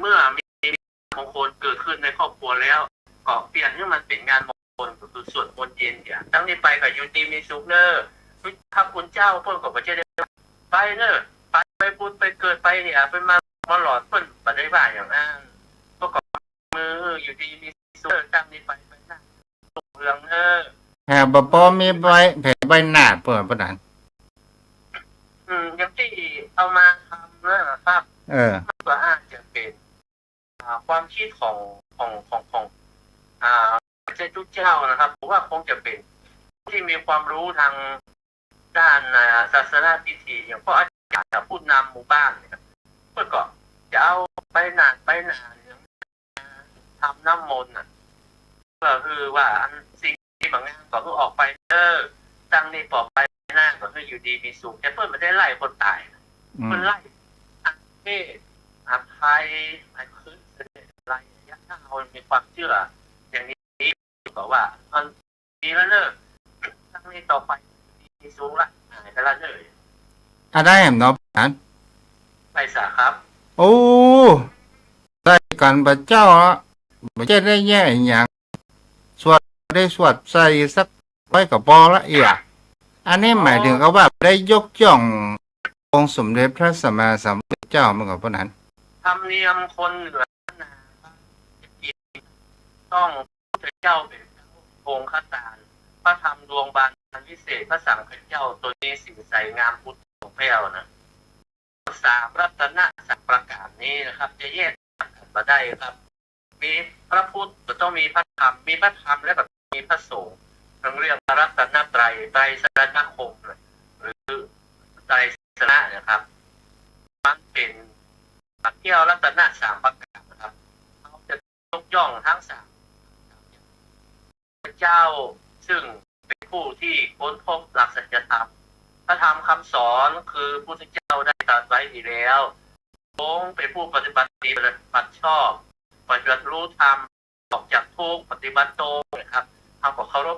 เมื่อมีมงคลเกิดขึ้นในครอบครัวแล้วก็เปลี่ยนให้มันเป็นงานมงคลก็คือสวดมนต์เย็นเนี่ยตั้งนี้ไปกับยูดีมีสุขเนอร์พระคุณเจ้าเพิ่นก็บ่จะได้ไปเนอร์ไปพูดไปเกิดไปเนี่ยเป็นมาหลอดเพิ่นบ่ได้ว่าอย่างนั้นก็กมืออยู่ดีมีสุขตั้งนี้ไปนั่งเรื่องเนอร์บ่ปอมีใบแผ่ใบหน้าเปิ้นปานนั้นอย่างที่เอามาทำนะครับมันก็อาจจะเป็นความคิดของเจ้าทุกเจ้านะครับผมว่าคงจะเป็นที่มีความรู้ทางด้านศาสนาพิธีอย่างพวกอาจารย์ผู้นำหมู่บ้านเนี่ยเพื่อก็จะเอาไปนานทำน้ำมนต์ก็คือว่าสิ่งที่บางงานก็คือออกไปตั้งนี่ปอกไปหน้าก็คืออยู่ดีมีสุขแต่เพื่อนไม่ได้ไล่คนตายเพื่อนไล่เทศภัยขึ้นอะไรยักษ์เรามีความเชื่ออย่างนี้บอกว่าอันดีแล้วเนอะตั้งนี่ต่อไปมีสูงละแต่ละเนอะได้แหมเนาะนั้นไปสาครับโอ้ได้กันพระเจ้าไม่ใช่ได้แย่อย่างสวดได้สวดใส่สักไว้กับปอละเอียดอันนี้หมายถึงเขาว่าได้ยกย่ององค์สมเด็จพระสัมมาสัมพุทธเจ้าเมื่อก่อนพวกนั้นธรรมเนียมคนเหนือต้องพระเจ้าเป็นองค์ขตาลพระธรรมดวงบานวิเศษพระสังฆเจ้าตัวนี้สิ่งใสงามพุทธของแพ้วนะสามรัตนะสักประการนี้นะครับจะแยกกันมาได้ครับมีพระพุทธก็ต้องมีพระธรรมมีพระธรรมและก็มีพระสงฆ์ทั้งเรื่องรัตนตรัยไตรสรณคมหรือไตรสรณะนะครับมันเป็นเที่ยวรัตนะสามประการนะครับเขาจะยกย่องทั้งสามพระเจ้าซึ่งเป็นผู้ที่ค้นพบหลักสัจธรรมพระธรรมคำสอนคือพระพุทธเจ้าได้ตรัสไว้ดีแล้วองค์เป็นผู้ปฏิบัติดีปฏิบัติชอบปฏิบัติรู้ธรรมออกจากทุกข์ปฏิบัติตรงนะครับทำกับเคารพ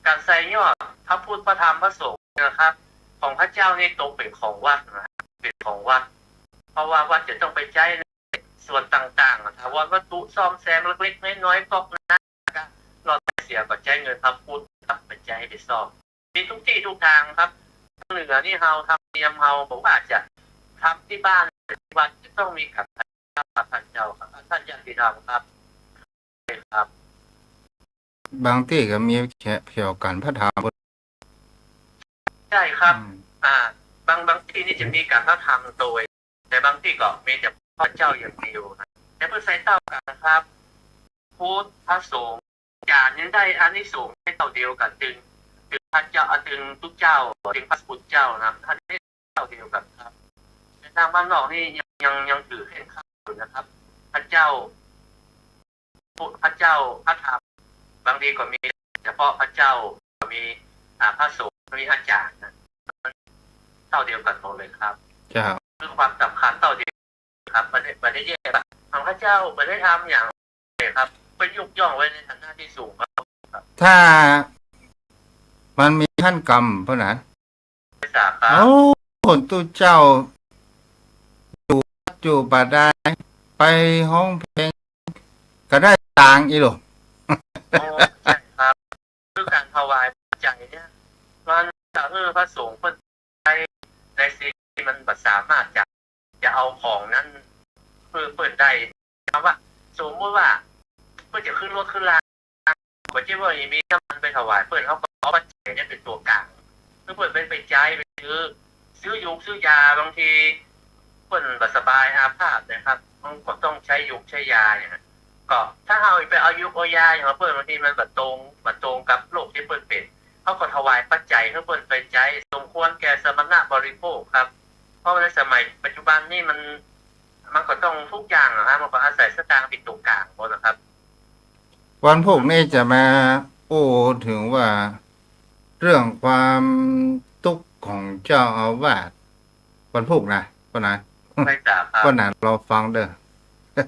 การใส่ยอดพระพุทธพระธรรมพระสงฆ์นะครับของพระเจ้านี่ตรงเป็นของวัดนะเป็นของวัดเพราะว่าวัดจะต้องไปใช้ส่วนต่างๆนะวัตถุซ่อมแซมเล็กๆน้อยๆก็นะรอเสียก็ใช้เงินพระพุทธไปใช้ไปซ่อมมีทุกที่ทุกทางครับเหนือนี่เฮาทำเนียมเฮาบอกว่าจะทำที่บ้านวัดจะต้องมีกับ ครับท่านเจ้าครับท่านญาติธรรมครับครับ บางที่ก็มีแค่เกี่ยวกันพระธรรม ใช่ครับ อืม บางที่นี่จะมีการพระธรรมโดย แต่บางที่ก็มีแต่พระเจ้าอย่างเดียวนะแต่เพื่อใส่เต้ากันนะครับพุทธพระสงฆ์จานยังได้อานิสงส์ให้เต่าเดียวกันจึงพระเจ้าจึงทุกเจ้าจึงพระพุทธเจ้านะท่านได้เต่าเดียวกันครับในทางบ้านนอกนี่ยังถือเข่งข้าวอยู่นะครับ พระเจ้าพระธรรมบางทีก็มีเฉพาะพระเจ้าก็มีพระสงฆ์มีอาจารย์นะเท่าเดียวกันหมดเลยครับ เจ้า คือความสำคัญเท่าเดียวครับไม่ได้แยกทางพระเจ้าไม่ได้ทำอย่างไรครับเป็นยกย่องไว้ในฐานะที่สูงครับ ถ้ามันมีขั้นกรรมเพราะนั้น ไม่ทราบครับ โอ้คนตู้เจ้าอยู่ป่าได้ไปห้องเพลงก็ได้ต่างอีหรอ โอ้ใช่ครับคือการถวายปัจจัยเนี่ยมันจะพระสงฆ์เพิ่นใช้ในสิ่งที่มันสามารถจะเอาของนั้นเปิดได้ครับว่าสมมติว่าเพื่อจะขึ้นรถขึ้นรางก็จะว่ามีน้ำมันไปถวายเปิดเขาก็เอาปัจจัยเนี่ยเป็นตัวกลางเพื่อเปิดไปใจไปซื้อยงซื้อยาบางทีเปิดสบายอาภาพนะครับมันก็ต้องใช้ยงใช้ยาเนี่ยก็ถ้าเอาไปเอายุกเอายาอย่างเปิดบางทีมันบัดตรงกับโรคที่เปิดเป็นเขาก็ถวายปัจจัยเพื่อเปิดไปใจสมควรแก่สมณะบริโภคครับเพราะในสมัยปัจจุบันนี่มันก็ต้องทุกอย่างนะครับมันก็อาศัยสตางค์ติดตรงกลางหมดนะครับ วันพวกนี้จะมาโอ้ถึงว่าเรื่องความทุกข์ของเจ้าอาวาสวันพวกนะก็นะ ไม่ทราบครับ ก็นะเราฟังเด้อ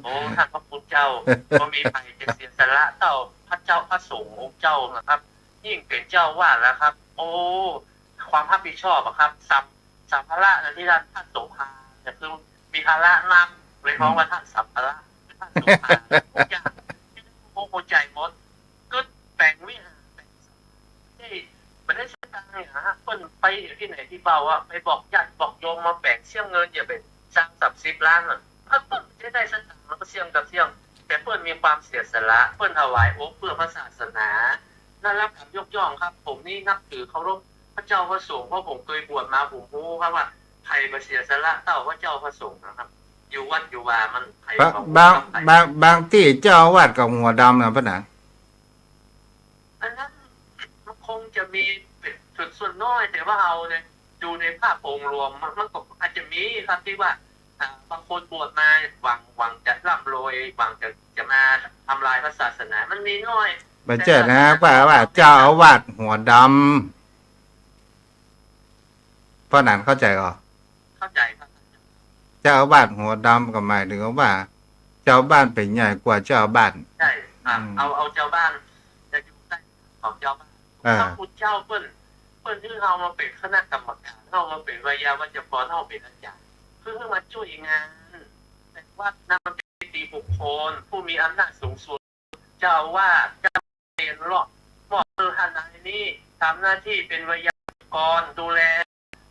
โอ้ท่านพระพุทธเจ้าก็มีใครจะเสียสละเจ้าพระเจ้าพระสงฆ์องค์เจ้านะครับ ยิ่งเป็นเจ้าวาดแล้วครับ โอ้ความรับผิดชอบอะครับสัมภาระนะที่ท่านโสภาเนี่ยคือมีภาระนำเลยเพราะว่าท่านสัมภาระท่านโสภาทุกอย่างโอ้โหใจหมดก็แบ่งวิหารแบ่งที่ไม่ได้สตางค์เนี่ยฮะเพิ่นไปที่ไหนที่เบาอะไปบอกญาติบอกโยมมาแบ่งเสี่ยงเงินอย่าเป็นสร้าง30 ล้านอ่ะเพิ่นจะได้สตางค์แล้วก็เสี่ยงกับเสี่ยงแต่เพิ่นมีความเสียสละเพิ่นถวายโอ้เพื่อพระศาสนาได้รับการยกย่องครับ ผมนี่นับถือเคารพพระเจ้าพระสงฆ์เพราะผมเคยบวชมาผมรู้ครับว่าใครมาเสียสละเต้าพระเจ้าพระสงฆ์นะครับ อยู่วัดอยู่ว่ามันใคร บางที่เจ้าอาวาสกับหัวดำนะพระนะ อันนั้นมันคงจะมีเป็นส่วนน้อยแต่ว่าเอาเนี่ยดูในภาพองค์รวมมันก็อาจจะมีครับที่ว่าบางคนบวชมาหวังจะร่ำรวยหวังจะมาทำลายพระศาสนามันมีน้อย บัจเจนะป่าว่าเจ้าอาวาสหัวดำเพราะนั้นเข้าใจก่อ เข้าใจครับ เจ้าอาวาสหัวดำก็หมายถึงว่า เจ้าบ้านเป็นใหญ่กว่าเจ้าบ้าน ใช่เอาเจ้าบ้านจะอยู่ใต้ของเจ้าบ้านพระพุทธเจ้าเปิ้นที่เรามาเป็นคณะกรรมการเรามาเป็นวิทยาวัจกรเราเป็นอาจารย์เพื่อมาช่วยงานแต่ว่านั่นมันเป็นนิติบุคคลผู้มีอำนาจสูงสุดเจ้าว่าเจ้าเรียนหรอกบอกท่านนายนี้ทำหน้าที่เป็นวิทยากรดูแล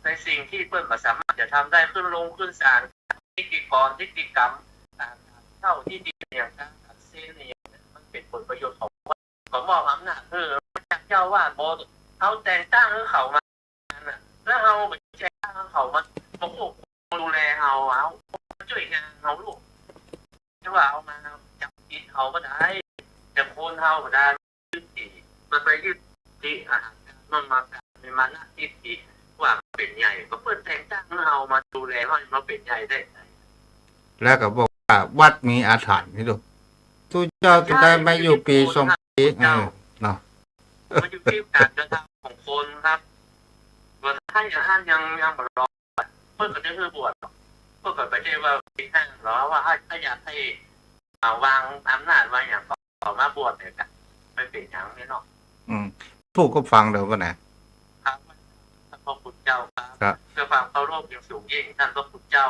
ในสิ่งที่เปิ้นสามารถจะทำได้ขึ้นศาลนิติกรนิติกรรมเท่าที่ดีอย่างการตัดเส้นเนี่ยมันเป็นผลประโยชน์ของวัดก็มอบอำนาจเจ้าว่าบอเขาแต่งตั้งให้เขามาแล้วเขาไปแจ้งเขามาควบคุมดูแลเขาช่วยงานเขาลูกจะว่าเอามาจับกินเขาก็ได้จะโคนเขาก็ได้ยึดติมันไปยึดติอาหารมันมาเป็นมาหน้าที่ว่าเป็นใหญ่ก็เปิดแต่งตั้งเขามาดูแลเขามาเป็นใหญ่ได้ แล้วก็บอกว่าวัดมีอาถรรพ์นี่ดูทุกเจ้าจะได้ไม่อยู่ปี2 ปีเนาะ มันอยู่ที่การเดินทางของคนครับส่วนท่านยังบรอเพื่อจะคือบวชเพื่อไปเจอว่าพี่ท่านหรอว่าถ้าอยากให้วางอำนาจไว้อย่างต่อมาบวชเนี่ยกันไม่เป็นอย่างนี้เนาะ ผู้ก็ฟังเดี๋ยวก็นะครับ ท่านพระพุทธเจ้าครับเพื่อความเคารพอย่างสูงยิ่งท่านพระพุทธเจ้า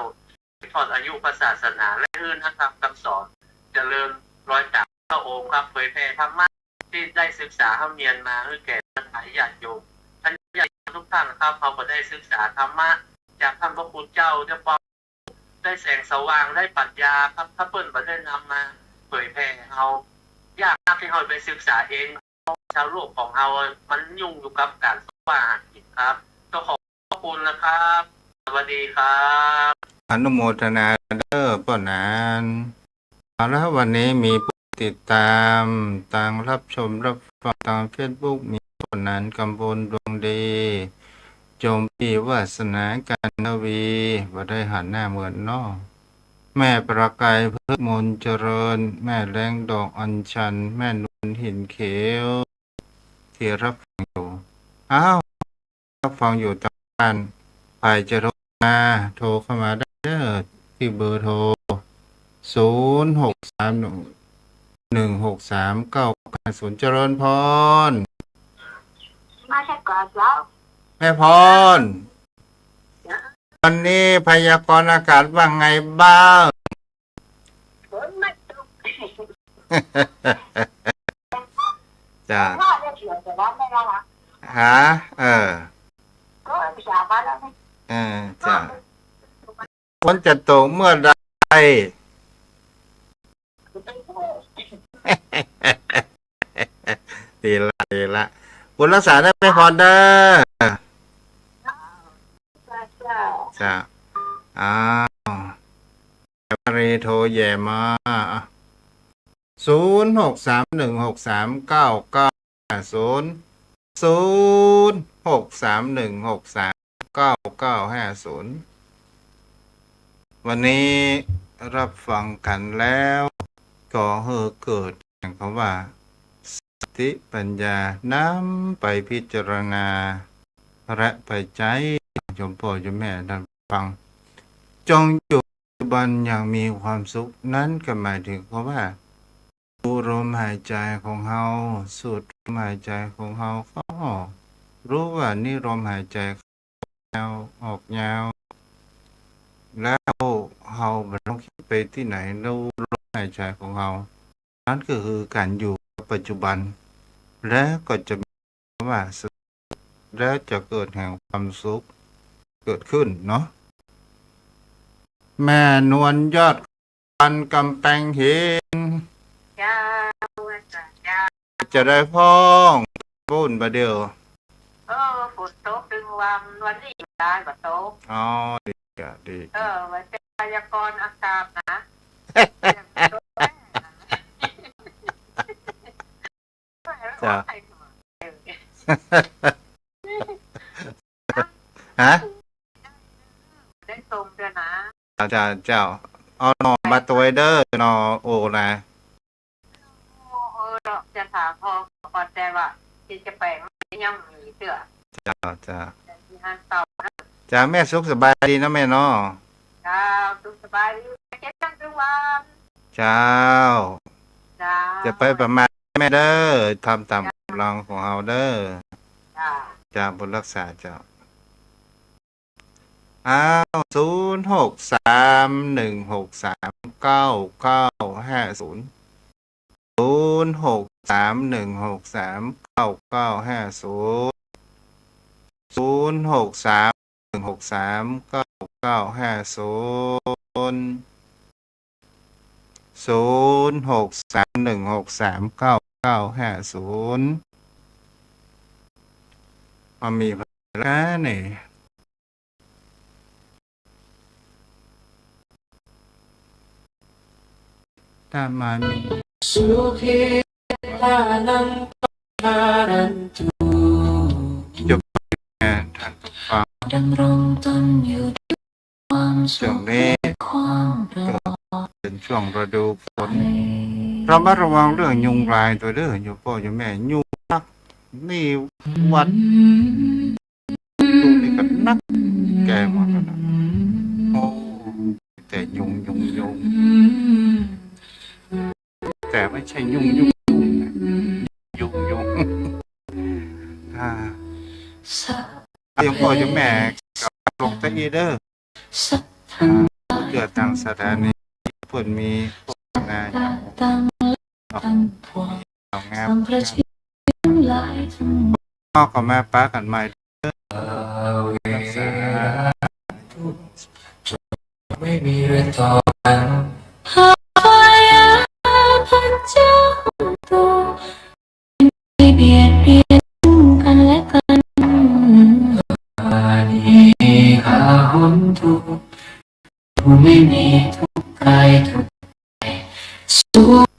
ทอดอายุพระศาสนาและอื่นธรรมคำสอนเจริญรอยตามพระองค์ครับเผยแผ่ธรรมะที่ได้ศึกษาธรรมเนียนมาให้แก่ท่านญาติโยมท่านญาติทุกท่านครับเขาก็ได้ศึกษาธรรมะจากท่านพระพุทธเจ้าจะป ได้แสงสว่างได้ปัญญาครับถ้าเปิ้นบ่ได้นำมาเผยแพร่เอายากมากที่เราไปศึกษาเองชาวโลกของเรามันยุ่งอยู่กับการสว่างครับก็ขอบคุณนะครับสวัสดีครับ อนุโมทนาเด้อป้อนานเอาละวันนี้มีผู้ติดตามต่างรับชมรับฟังทางเฟซบุ๊กมีป้อนานกำพลดวงดีโจมปีวาสนาการนวีว่าได้หันหน้าเหมือนนอแม่ประกายเพิกมนเจริญแม่แรงดอกอัญชันแม่นวลหินเขียวที่รับฟังอยู่อ้าวรับฟังอยู่ทางบ้านฝ่ายจะโทรมาโทรเข้ามาได้เด้อที่เบอร์โทร0631639980เจริญพร มาแค่ก่อนแล้ว แม่พร วันนี้พยากรณ์อากาศว่าไงบ้าง ฝนไม่ตก จ้า พ่อจะเฉียวจะได้ไม่ได้ละ หาก็สาบานแล้วไง จ้าฝนจะตกเมื่อใด ดีละคุณรักษาได้ไม่พอเด้อจ้าอ้าวมารีโทรแย่มา06316399500631639950วันนี้รับฟังกันแล้วก็เกิดอย่างคำว่าสติปัญญานำไปพิจารณาและไปใจชมพ่อชมแม่ท่านฟังจงอยู่ปัจจุบันอย่างมีความสุขนั้นก็หมายถึงว่าดูลมหายใจของเฮาสูดลมหายใจของเฮาก็รู้ว่านี่ลมหายใจยาวออกยาวแล้วเฮาไม่ต้องคิดไปที่ไหนดูลมหายใจของเฮานั่นก็คือการอยู่ปัจจุบันและก็จะมีว่าแล้วจะเกิดแห่งความสุขเกิดขึ้นเนาะแม่นวลยอดปันกำแพงหิน จ้าจ้า จะได้พ้องปุ้นประเดียว ฝนตกดึงวันนี้ได้บัดโตก อ๋อดีดี วันเป็นพยากรณ์อากาศนะจ้ะฮะ ได้ตรงด้วยนะ เจ้าเอาหนอมาตัวเด้อหนอโอ้นะ จะถามพอก่อนแต่ว่าที่จะแปลงยังมีเสือ จ้า ที่ห้างเต่า จ้าแม่สุขสบายดีนะแม่เนาะ จ้าสุขสบายดีเจ็บจังทุกวัน เจ้า จ้า จะไปประมาณแม่เด้อทำตามกำลังของเฮาเด้อ จ้า จ้าบุญรักษาเจ้าอ้าว06316399500631639950มันมีแล้วนี่ถ้ามันมี Sukhitalantarantu ท่านผู้ฟัง ดำรงตนอยู่ด้วยความ ช่ สุ วง ข นี้ ความปลอด เป็นช่วงฤดูฝน ภัย เรามาระวังเรื่องยุงลายตัวเด้ออยู่พ่ออยู่แม่ยุงนักนี่วัดดูนี่ก็นักแกหมดแล้วนะโอ้แต่ยุงแต่ไม่ใช่ยุงนะยุงอ่า สัพ อยู่พ่ออยู่แม่กับลงตะอีเด้อ สัพพัง เกิดทางสถานีเพิ่นมีโฆษณาอ ตา ย่าง ตังตังพวง เอางาม สัมประชิตหลายทั้งหมด พ่อกับแม่ป้ากันใหม่ ไม่มีแร ต่อกันหายาพระเจ้าตัวไม่เบียดเบียนกันและกันอาดีหาหนทุกข์ผู้ไม่มีทุกข์กายทุกข์ใจสู้